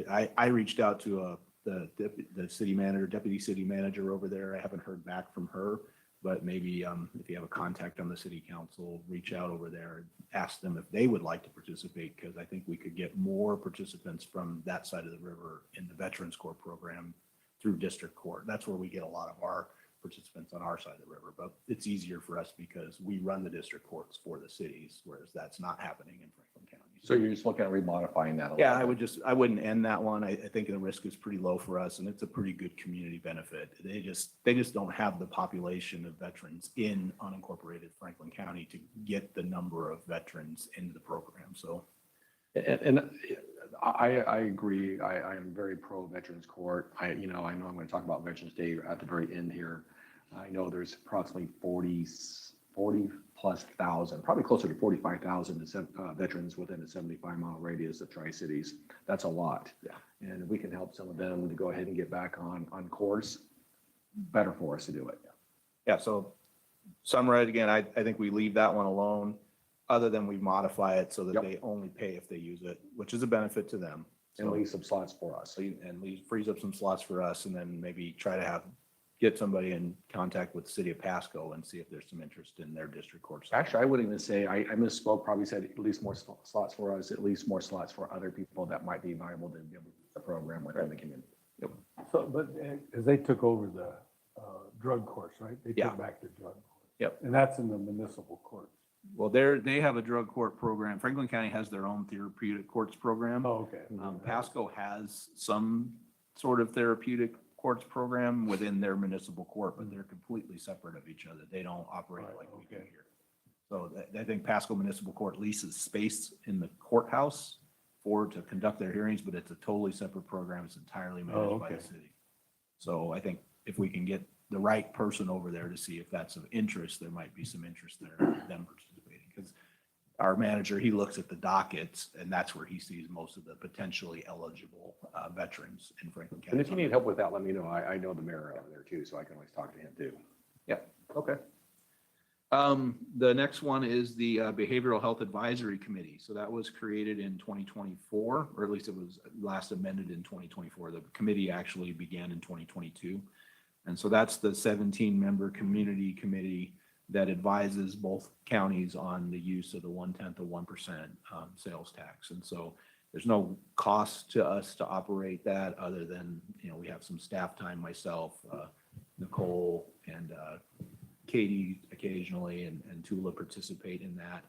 I reached out to the city manager, deputy city manager over there. I haven't heard back from her, but maybe if you have a contact on the city council, reach out over there and ask them if they would like to participate, because I think we could get more participants from that side of the river in the Veterans Court program through district court. That's where we get a lot of our participants on our side of the river, but it's easier for us because we run the district courts for the cities, whereas that's not happening in Franklin County. So you're just looking at remodifying that a little Yeah, bit. I wouldn't end that one. I think the risk is pretty low for us and it's a pretty good community benefit. They just don't have the population of veterans in unincorporated Franklin County to get the number of veterans into the program. So And I agree. I am very pro Veterans Court. I know I'm going to talk about Veterans Day at the very end here. I know there's approximately 40 plus thousand, probably closer to 45,000 veterans within a 75-mile radius of Tri-Cities. That's a lot. Yeah. And if we can help some of them to go ahead and get back on course, better for us to do it. yeah, so summarize again, I think we leave that one alone, other than we modify it so that Yep. they only pay if they use it, which is a benefit to them. And leave some slots for us. Frees up some slots for us, and then maybe try to get somebody in contact with the city of Pasco and see if there's some interest in their district courts. Actually, I wouldn't even say, I misspoke, probably said at least more slots for us, at least more slots for other people that might be viable to give the program within the community. So, but, because they took over the drug course, right? They Yeah. took back the drug. course. Yep. And that's in the municipal court. Well, they have a drug court program. Franklin County has their own therapeutic courts program. Oh, okay. Pasco has some sort of therapeutic courts program within their municipal court, but they're completely separate of each other. They don't operate Right, like we do okay. here. So I think Pasco Municipal Court leases space in the courthouse to conduct their hearings, but it's a totally separate program. It's entirely managed by the okay. city. So I think if we can get the right person over there to see if that's of interest, there might be some interest there, them participating. Because our manager, he looks at the dockets and that's where he sees most of the potentially eligible veterans in Franklin County. And if you need help with that, let me know. I know the mayor over there too, so I can always talk to him too. Yeah, okay. The next one is the Behavioral Health Advisory Committee. So that was created in 2024, or at least it was last amended in 2024. The committee actually began in 2022. And so that's the 17-member community committee that advises both counties on the use of the 1/10 of 1% sales tax. And so there's no cost to us to operate that other than, we have some staff time, myself, Nicole, and Katie occasionally, and Tula participate in that.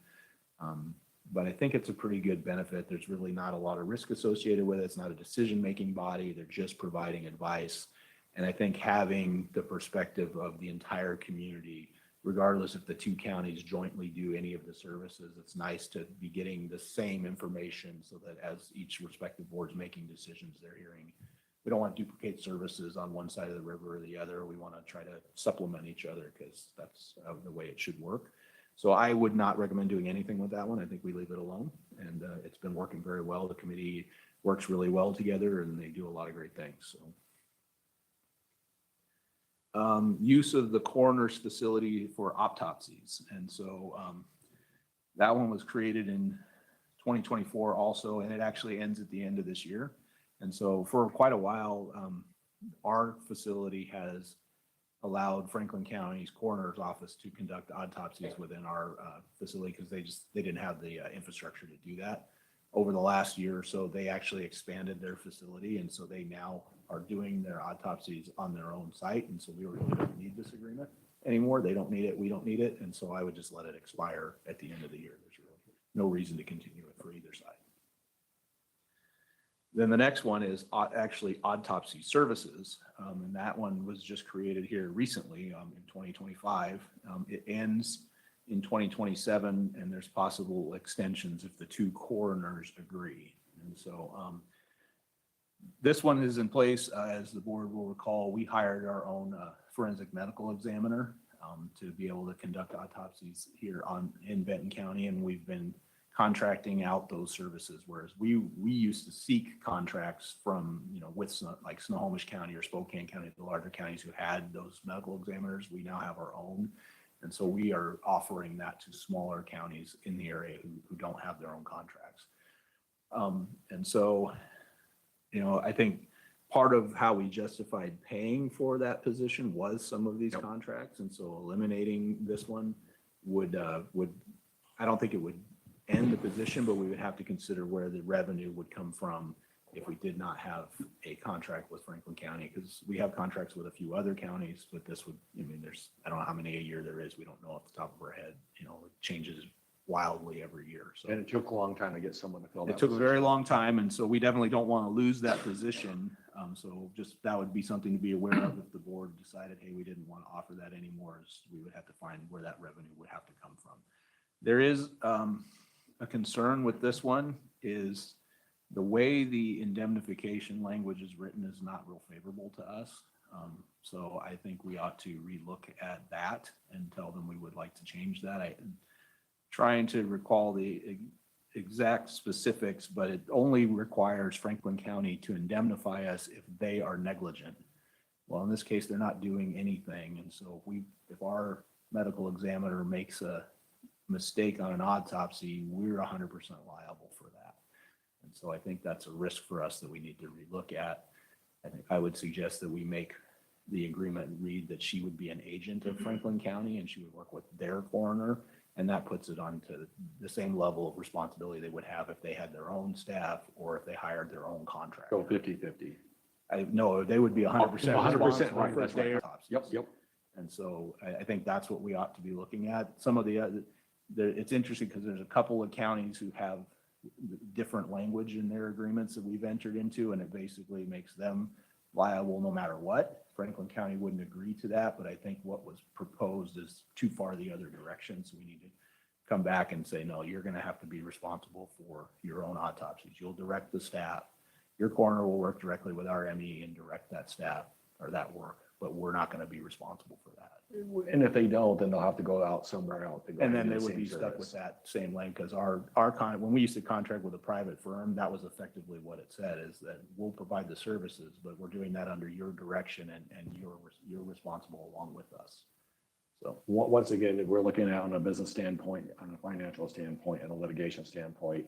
But I think it's a pretty good benefit. There's really not a lot of risk associated with it. It's not a decision-making body. They're just providing advice. And I think having the perspective of the entire community, regardless if the two counties jointly do any of the services, it's nice to be getting the same information so that as each respective board's making decisions, they're hearing. We don't want to duplicate services on one side of the river or the other. We want to try to supplement each other because that's the way it should work. So I would not recommend doing anything with that one. I think we leave it alone. And it's been working very well. The committee works really well together and they do a lot of great things. So. Use of the coroner's facility for autopsies. And so that one was created in 2024 also, and it actually ends at the end of this year. And so for quite a while, our facility has allowed Franklin County's coroner's office to conduct autopsies within our facility because they didn't have the infrastructure to do that. Over the last year or so, they actually expanded their facility, and so they now are doing their autopsies on their own site. And so we really don't need this agreement anymore. They don't need it. We don't need it. And so I would just let it expire at the end of the year. There's really no reason to continue it for either side. Then the next one is actually autopsy services. And that one was just created here recently in 2025. It ends in 2027 and there's possible extensions if the two coroners agree. And so this one is in place. As the board will recall, we hired our own forensic medical examiner to be able to conduct autopsies here in Benton County. And we've been contracting out those services, whereas we used to seek contracts from, with like Snohomish County or Spokane County, the larger counties who had those medical examiners. We now have our own. And so we are offering that to smaller counties in the area who don't have their own contracts. And so, I think part of how we justified paying for that position was some of these contracts. And so eliminating this one would, I don't think it would end the position, but we would have to consider where the revenue would come from if we did not have a contract with Franklin County, because we have contracts with a few other counties, but this would, I don't know how many a year there is. We don't know off the top of our head. It changes wildly every year. So And it took a long time to get someone to fill that. it took a position. very long time. And so we definitely don't want to lose that position. So just, that would be something to be aware of if the board decided, hey, we didn't want to offer that anymore, is we would have to find where that revenue would have to come from. There is a concern with this one is the way the indemnification language is written is not real favorable to us. So I think we ought to relook at that and tell them we would like to change that. I'm trying to recall the exact specifics, but it only requires Franklin County to indemnify us if they are negligent. Well, in this case, they're not doing anything. And so if our medical examiner makes a mistake on an autopsy, we're 100% liable for that. And so I think that's a risk for us that we need to relook at. I think I would suggest that we make the agreement read that she would be an agent of Franklin County and she would work with their coroner. And that puts it onto the same level of responsibility they would have if they had their own staff or if they hired their own contractor. Go 50-50. No, they would be 100% 100%, responsible right, for that's right. their autopsies. Yep. And so I think that's what we ought to be looking at. Some of the other, it's interesting because there's a couple of counties who have different language in their agreements that we've entered into, and it basically makes them liable no matter what. Franklin County wouldn't agree to that, but I think what was proposed is too far the other direction. So we need to come back and say, no, you're going to have to be responsible for your own autopsies. You'll direct the staff. Your coroner will work directly with our ME and direct that staff or that work, but we're not going to be responsible for that. And if they don't, then they'll have to go out somewhere else. to go And do then the they would same be stuck service. with that same lane, because when we used to contract with a private firm, that was effectively what it said, is that we'll provide the services, but we're doing that under your direction and you're responsible along with us. So, Once again, if we're looking at it on a business standpoint, on a financial standpoint, and a litigation standpoint,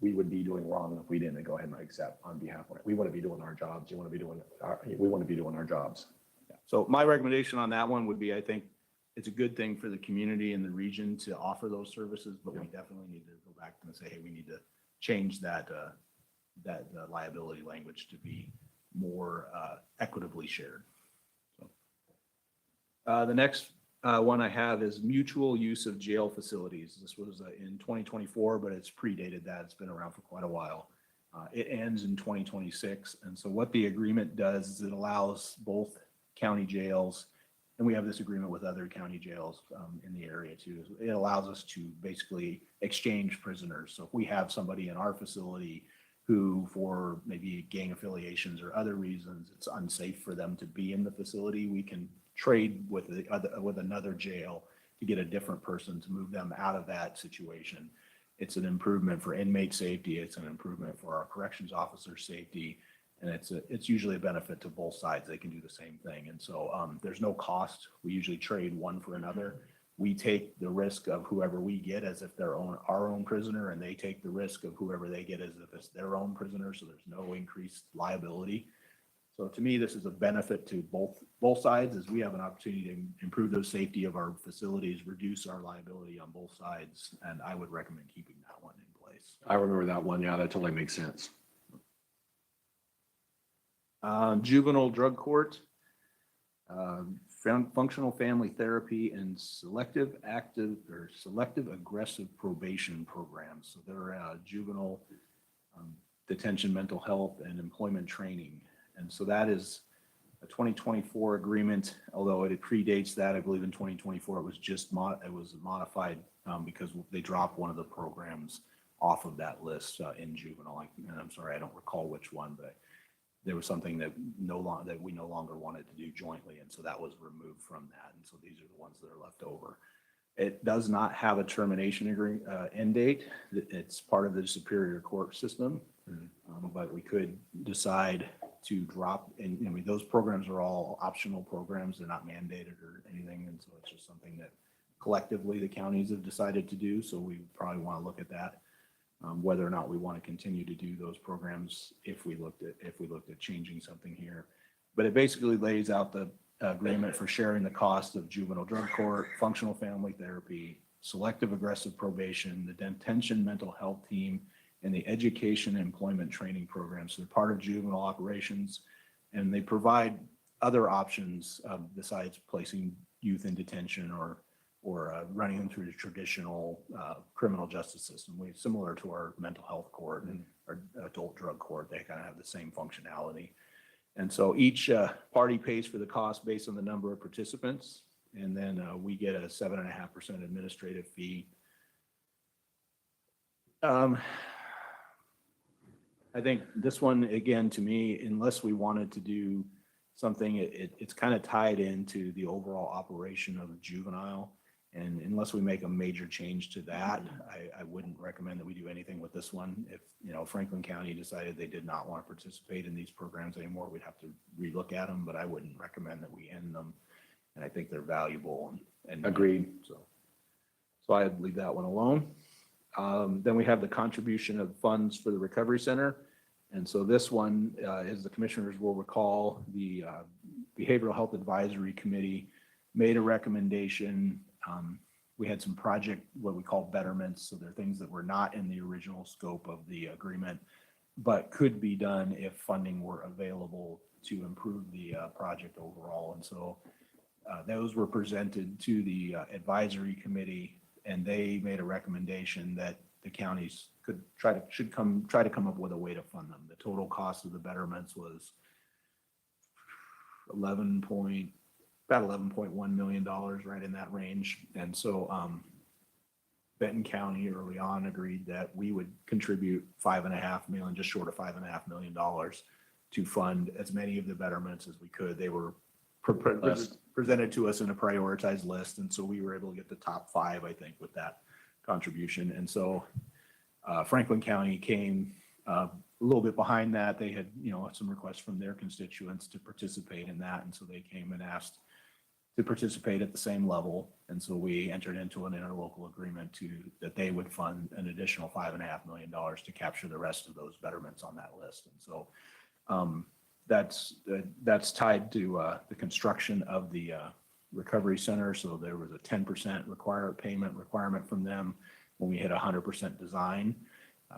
we would be doing wrong if we didn't go ahead and accept on behalf of it. We want to be doing our jobs. We want to be doing our jobs. yeah. So my recommendation on that one would be, I think it's a good thing for the community and the region to offer those services, but we definitely need to go back and say, hey, we need to change that liability language to be more equitably shared. So the next one I have is mutual use of jail facilities. This was in 2024, but it's predated that. It's been around for quite a while. It ends in 2026. And so what the agreement does is it allows both county jails, and we have this agreement with other county jails in the area too. It allows us to basically exchange prisoners. So if we have somebody in our facility who, for maybe gang affiliations or other reasons, it's unsafe for them to be in the facility, we can trade with another jail to get a different person to move them out of that situation. It's an improvement for inmate safety. It's an improvement for our corrections officers' safety. And it's usually a benefit to both sides. They can do the same thing. And so there's no cost. We usually trade one for another. We take the risk of whoever we get as if they're our own prisoner, and they take the risk of whoever they get as if it's their own prisoner. So there's no increased liability. So to me, this is a benefit to both sides, as we have an opportunity to improve the safety of our facilities, reduce our liability on both sides. And I would recommend keeping that one in place. I remember that one. Yeah, that totally makes sense. Juvenile drug court, functional family therapy, and selective aggressive probation programs. So they're juvenile detention, mental health, and employment training. And so that is a 2024 agreement, although it predates that. I believe in 2024, it was just modified because they dropped one of the programs off of that list in juvenile. And I'm sorry, I don't recall which one, but there was something that we no longer wanted to do jointly, and so that was removed from that. And so these are the ones that are left over. It does not have a termination end date. It's part of the Superior Court system, but we could decide to drop. And I mean, those programs are all optional programs; they're not mandated or anything, and so it's just something that collectively the counties have decided to do. So we probably want to look at that. Whether or not we want to continue to do those programs if we looked at changing something here. But it basically lays out the agreement for sharing the cost of juvenile drug court, functional family therapy, selective aggressive probation, the detention mental health team, and the education and employment training programs. So they're part of juvenile operations, and they provide other options besides placing youth in detention or running them through the traditional criminal justice system. Similar to our mental health court and our adult drug court, they kind of have the same functionality. And so each party pays for the cost based on the number of participants, and then we get a 7.5% administrative fee. I think this one, again, to me, unless we wanted to do something, it's kind of tied into the overall operation of juvenile. And unless we make a major change to that, I wouldn't recommend that we do anything with this one. If, Franklin County decided they did not want to participate in these programs anymore, we'd have to relook at them, but I wouldn't recommend that we end them. And I think they're valuable and Agreed. So I'd leave that one alone. Then we have the contribution of funds for the Recovery Center. And so this one, as the commissioners will recall, the Behavioral Health Advisory Committee made a recommendation. We had some what we call betterments. So they're things that were not in the original scope of the agreement, but could be done if funding were available to improve the project overall. And so those were presented to the advisory committee, and they made a recommendation that the counties should come up with a way to fund them. The total cost of the betterments was about $11.1 million, right in that range. And so Benton County early on agreed that we would contribute $5.5 million, just short of $5.5 million, to fund as many of the betterments as we could. They were presented to us in a prioritized list, and so we were able to get the top 5, I think, with that contribution. And so Franklin County came a little bit behind that. They had, some requests from their constituents to participate in that, and so they came and asked to participate at the same level. And so we entered into an interlocal agreement that they would fund an additional $5.5 million to capture the rest of those betterments on that list. And so that's tied to the construction of the Recovery Center. So there was a 10% payment requirement from them when we hit 100% design.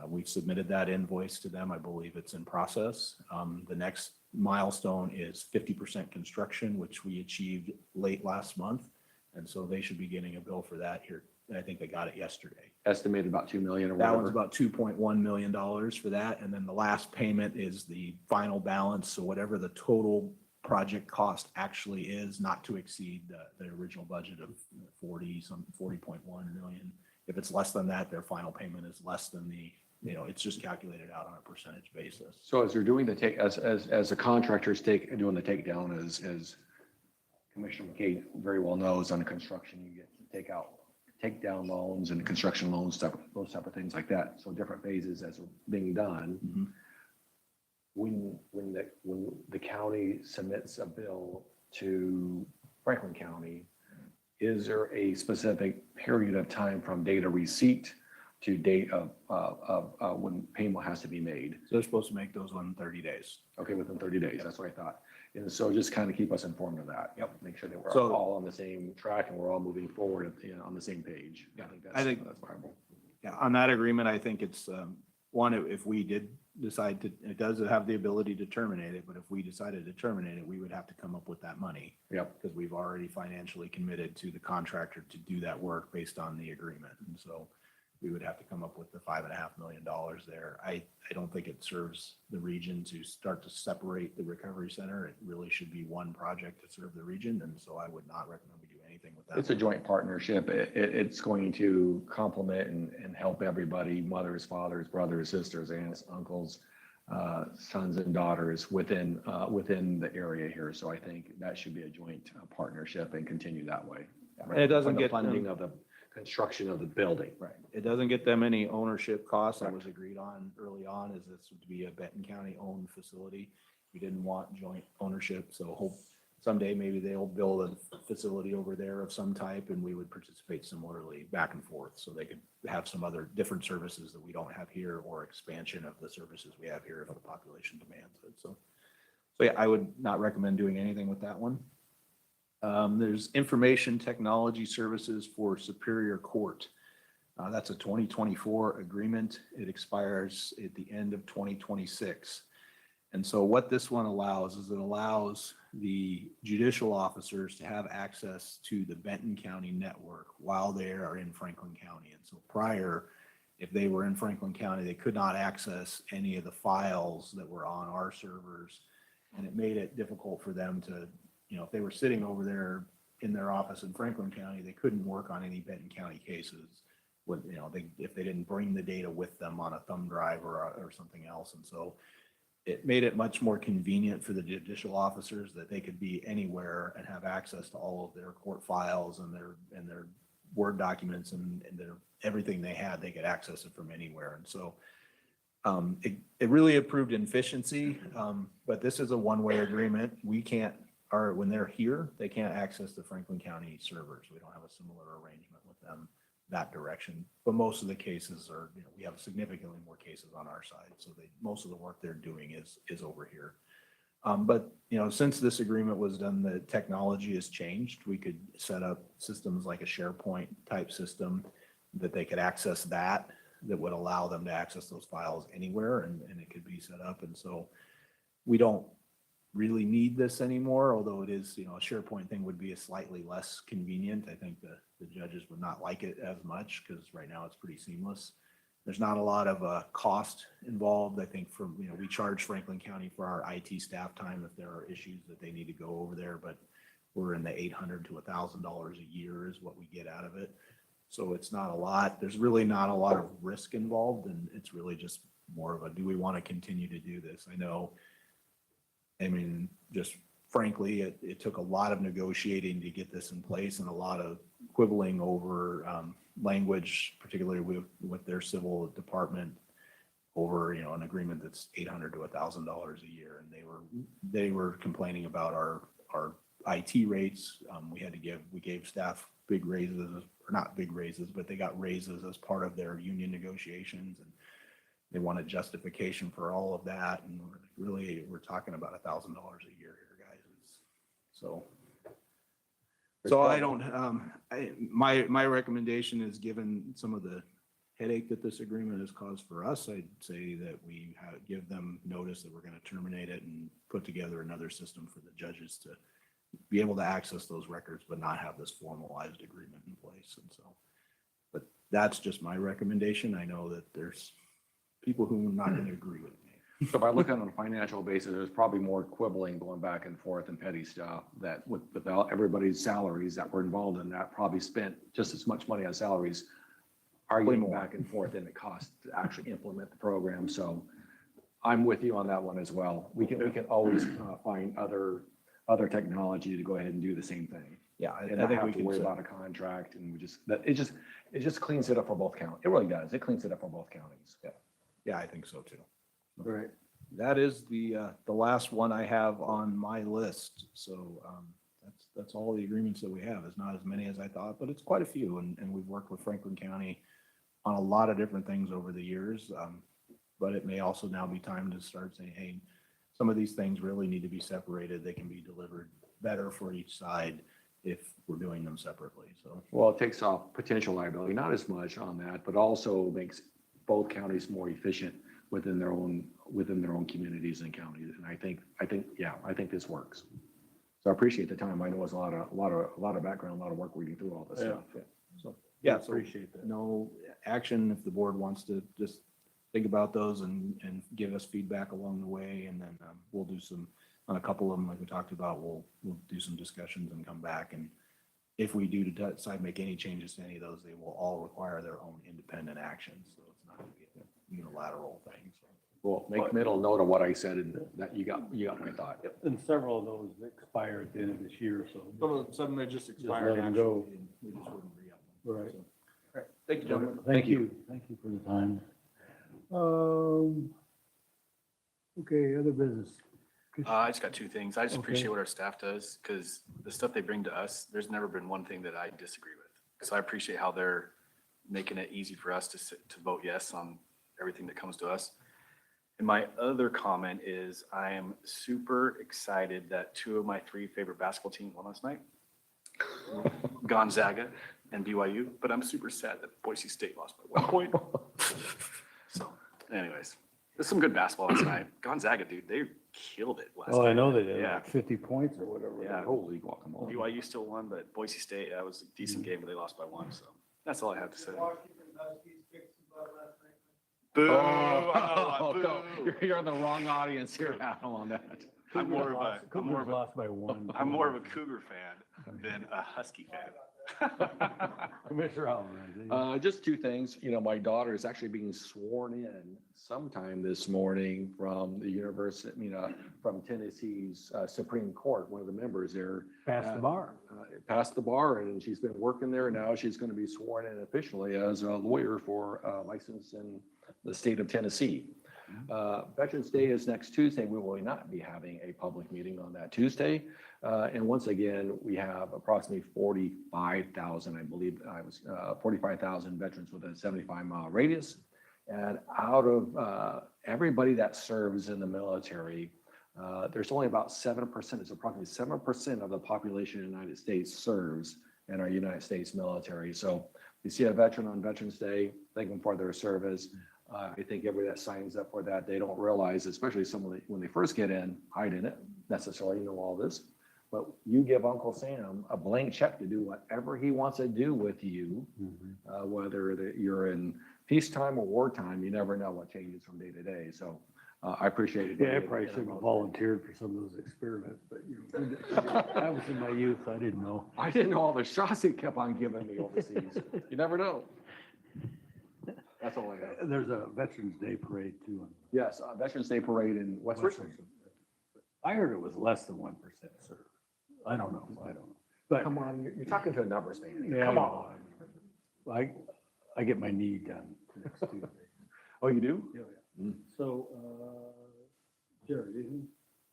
We've submitted that invoice to them. I believe it's in process. The next milestone is 50% construction, which we achieved late last month. And so they should be getting a bill for that here. I think they got it yesterday. Estimated about 2 million or That whatever. one's about $2.1 million for that. And then the last payment is the final balance. So whatever the total project cost actually is, not to exceed the original budget of 40.1 million. If it's less than that, their final payment is less than it's just calculated out on a percentage basis. So as they're doing as the contractors doing the takedown, as Commissioner McKay very well knows, on the construction, you get takedown loans and construction loans, those type of things like that. So different phases as being done. Mm-hmm. When the county submits a bill to Franklin County, is there a specific period of time from date of receipt to date of when payment has to be made? So they're supposed to make those within 30 days. Okay, within 30 days. That's what I thought. And so just kind of keep us informed of that. Yep. Make sure that we're So- all on the same track and we're all moving forward, on the same page. I think that's viable. Yeah, on that agreement, I think it's, one, if we did decide to, it does have the ability to terminate it, but if we decided to terminate it, we would have to come up with that money. Yep. Because we've already financially committed to the contractor to do that work based on the agreement. And so we would have to come up with the $5.5 million there. I don't think it serves the region to start to separate the recovery center. It really should be one project to serve the region. And so I would not recommend we do anything with that. It's a joint partnership. It's going to complement and help everybody, mothers, fathers, brothers, sisters, aunts, uncles, sons and daughters within the area here. So I think that should be a joint partnership and continue that way. And it doesn't For the get funding of the construction of the building. Right. It doesn't get them any ownership costs. That was agreed on early on, is this would be a Benton County owned facility. We didn't want joint ownership, so hope someday maybe they'll build a facility over there of some type and we would participate similarly back and forth. So they could have some other different services that we don't have here, or expansion of the services we have here if the population demands it. So yeah, I would not recommend doing anything with that one. There's information technology services for Superior Court. That's a 2024 agreement. It expires at the end of 2026. And so what this one allows is it allows the judicial officers to have access to the Benton County network while they are in Franklin County. And so prior, if they were in Franklin County, they could not access any of the files that were on our servers. And it made it difficult for them to, if they were sitting over there in their office in Franklin County, they couldn't work on any Benton County cases with, if they didn't bring the data with them on a thumb drive or something else. And so it made it much more convenient for the judicial officers that they could be anywhere and have access to all of their court files and their Word documents and their everything they had. They could access it from anywhere. And so it really improved efficiency, but this is a one-way agreement. We can't, or when they're here, they can't access the Franklin County servers. We don't have a similar arrangement with them that direction. But most of the cases are, we have significantly more cases on our side. So most of the work they're doing is over here. But, since this agreement was done, the technology has changed. We could set up systems like a SharePoint type system that they could access that would allow them to access those files anywhere, and it could be set up. And so we don't really need this anymore, although it is, a SharePoint thing would be a slightly less convenient. I think the judges would not like it as much because right now it's pretty seamless. There's not a lot of cost involved. I think we charge Franklin County for our IT staff time if there are issues that they need to go over there, but we're in the $800 to $1,000 a year is what we get out of it. So it's not a lot. There's really not a lot of risk involved, and it's really just more of a, do we want to continue to do this? Just frankly, it took a lot of negotiating to get this in place and a lot of quibbling over language, particularly with their civil department over, an agreement that's $800 to $1,000 a year. And they were complaining about our IT rates. We gave staff big raises, or not big raises, but they got raises as part of their union negotiations, and they wanted justification for all of that. And we're talking about $1,000 a year here, guys. So I don't, my recommendation is, given some of the headache that this agreement has caused for us, I'd say that we give them notice that we're going to terminate it and put together another system for the judges to be able to access those records, but not have this formalized agreement in place. And so, but that's just my recommendation. I know that there's people who are not going to agree with me. So if I look at it on a financial basis, there's probably more quibbling going back and forth and petty stuff that with everybody's salaries that were involved in that probably spent just as much money on salaries arguing back and forth than it costs to actually implement the program. So I'm with you on that one as well. We can always find other technology to go ahead and do the same thing. Yeah, And I not think have we to can worry about a contract, and it just cleans it up for both counties. It really does. It cleans it up for both counties. Yeah, I think so too. Right. That is the last one I have on my list. So that's all the agreements that we have. It's not as many as I thought, but it's quite a few. And we've worked with Franklin County on a lot of different things over the years. But it may also now be time to start saying, hey, some of these things really need to be separated. They can be delivered better for each side if we're doing them separately. So, Well, it takes off potential liability, not as much on that, but also makes both counties more efficient within their own communities and counties. And I think this works. So I appreciate the time. I know it's a lot of background, a lot of work reading through all this Yeah. stuff. So, Yeah, so Appreciate that. no action if the board wants to just think about those and give us feedback along the way. And then we'll do some, on a couple of them, like we talked about, we'll do some discussions and come back. And if we do decide to make any changes to any of those, they will all require their own independent actions. So it's not going to be a unilateral thing. So. well, make mental note of what I said and that you got my thought. And several of those expire at the end of this year, so. Some may just let expire them go. naturally, and we just wouldn't re-up them. Right. So, all right. Thank you, gentlemen. Thank you. Thank you for the time. Okay, other business. I just got two things. I just Okay. appreciate what our staff does because the stuff they bring to us, there's never been one thing that I disagree with. So I appreciate how they're making it easy for us to vote yes on everything that comes to us. And my other comment is I am super excited that two of my three favorite basketball teams won last night, Gonzaga and BYU, but I'm super sad that Boise State lost by 1 point. So anyways, there's some good basketball last night. Gonzaga, dude, they killed it last night. Oh, I know they did, Yeah. like 50 points or whatever. Yeah. Holy guacamole. BYU still won, but Boise State, that was a decent game, but they lost by 1. So that's all I have to say. Boo! Oh, Boo. no, you're the wrong audience here, Adam, on that. I'm more of Cougars a lost by 1. I'm more of a Cougar fan than a Husky fan. Commissioner Alvarez. Just two things. You know, my daughter is actually being sworn in sometime this morning from the university, from Tennessee's Supreme Court. One of the members there Past the bar. passed the bar, and she's been working there. Now she's going to be sworn in officially as a lawyer for license in the state of Tennessee. Veterans Day is next Tuesday. We will not be having a public meeting on that Tuesday. And once again, we have approximately 45,000, I believe, 45,000 veterans within a 75-mile radius. And out of everybody that serves in the military, there's only about 7%, it's approximately 7% of the population in the United States serves in our United States military. So you see a veteran on Veterans Day, thank them for their service. I think everybody that signs up for that, they don't realize, especially when they first get in, I didn't necessarily know all this, but you give Uncle Sam a blank check to do whatever he wants to do with you, whether you're in peacetime or wartime, you never know what changes from day to day. So I appreciate it. Yeah, I probably should have volunteered for some of those experiments, but I was in my youth, I didn't know. I didn't know all the shots he kept on giving me overseas. You never know. That's all I got. There's a Veterans Day parade too. Yes, Veterans Day Parade in West Richmond. I heard it was less than 1% served. I don't know, But Come on, you're talking to a numbers man. yeah, Come on. I get my knee done next Tuesday. Oh, you do? Yeah. So, Jared, anything?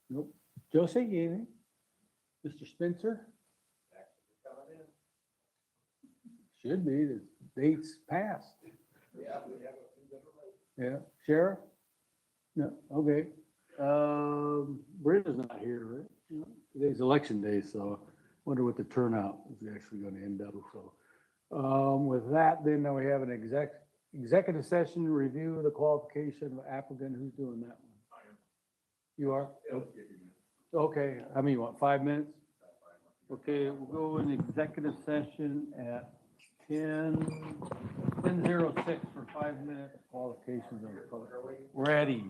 Nope. Josie, anything? Mr. Spencer? Should be, the date's passed. Yeah, Sheriff? No, okay. Brenda's not here, right? No. Today's election day, so wonder what the turnout is actually gonna end up, so. With that, then now we have an executive session review of the qualification of applicant. Who's doing that one? You are? Okay, I mean, what, 5 minutes? Okay, we'll go in executive session at 10:06 for 5 minutes. Qualifications of the public. Ready.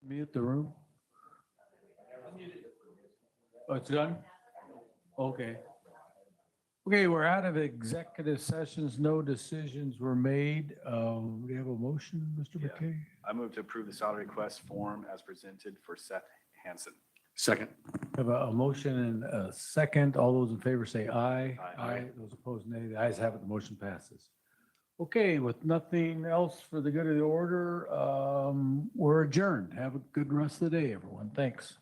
Mute the room. Oh, it's done? Okay. Okay, we're out of executive sessions. No decisions were made. We have a motion, Mr. Yeah. McKay? I move to approve the salary request form as presented for Seth Hansen. Second. Have a motion and a second. All those in favor say aye. Aye. Those opposed, nay. The ayes have it. The motion passes. Okay, with nothing else for the good of the order, we're adjourned. Have a good rest of the day, everyone. Thanks.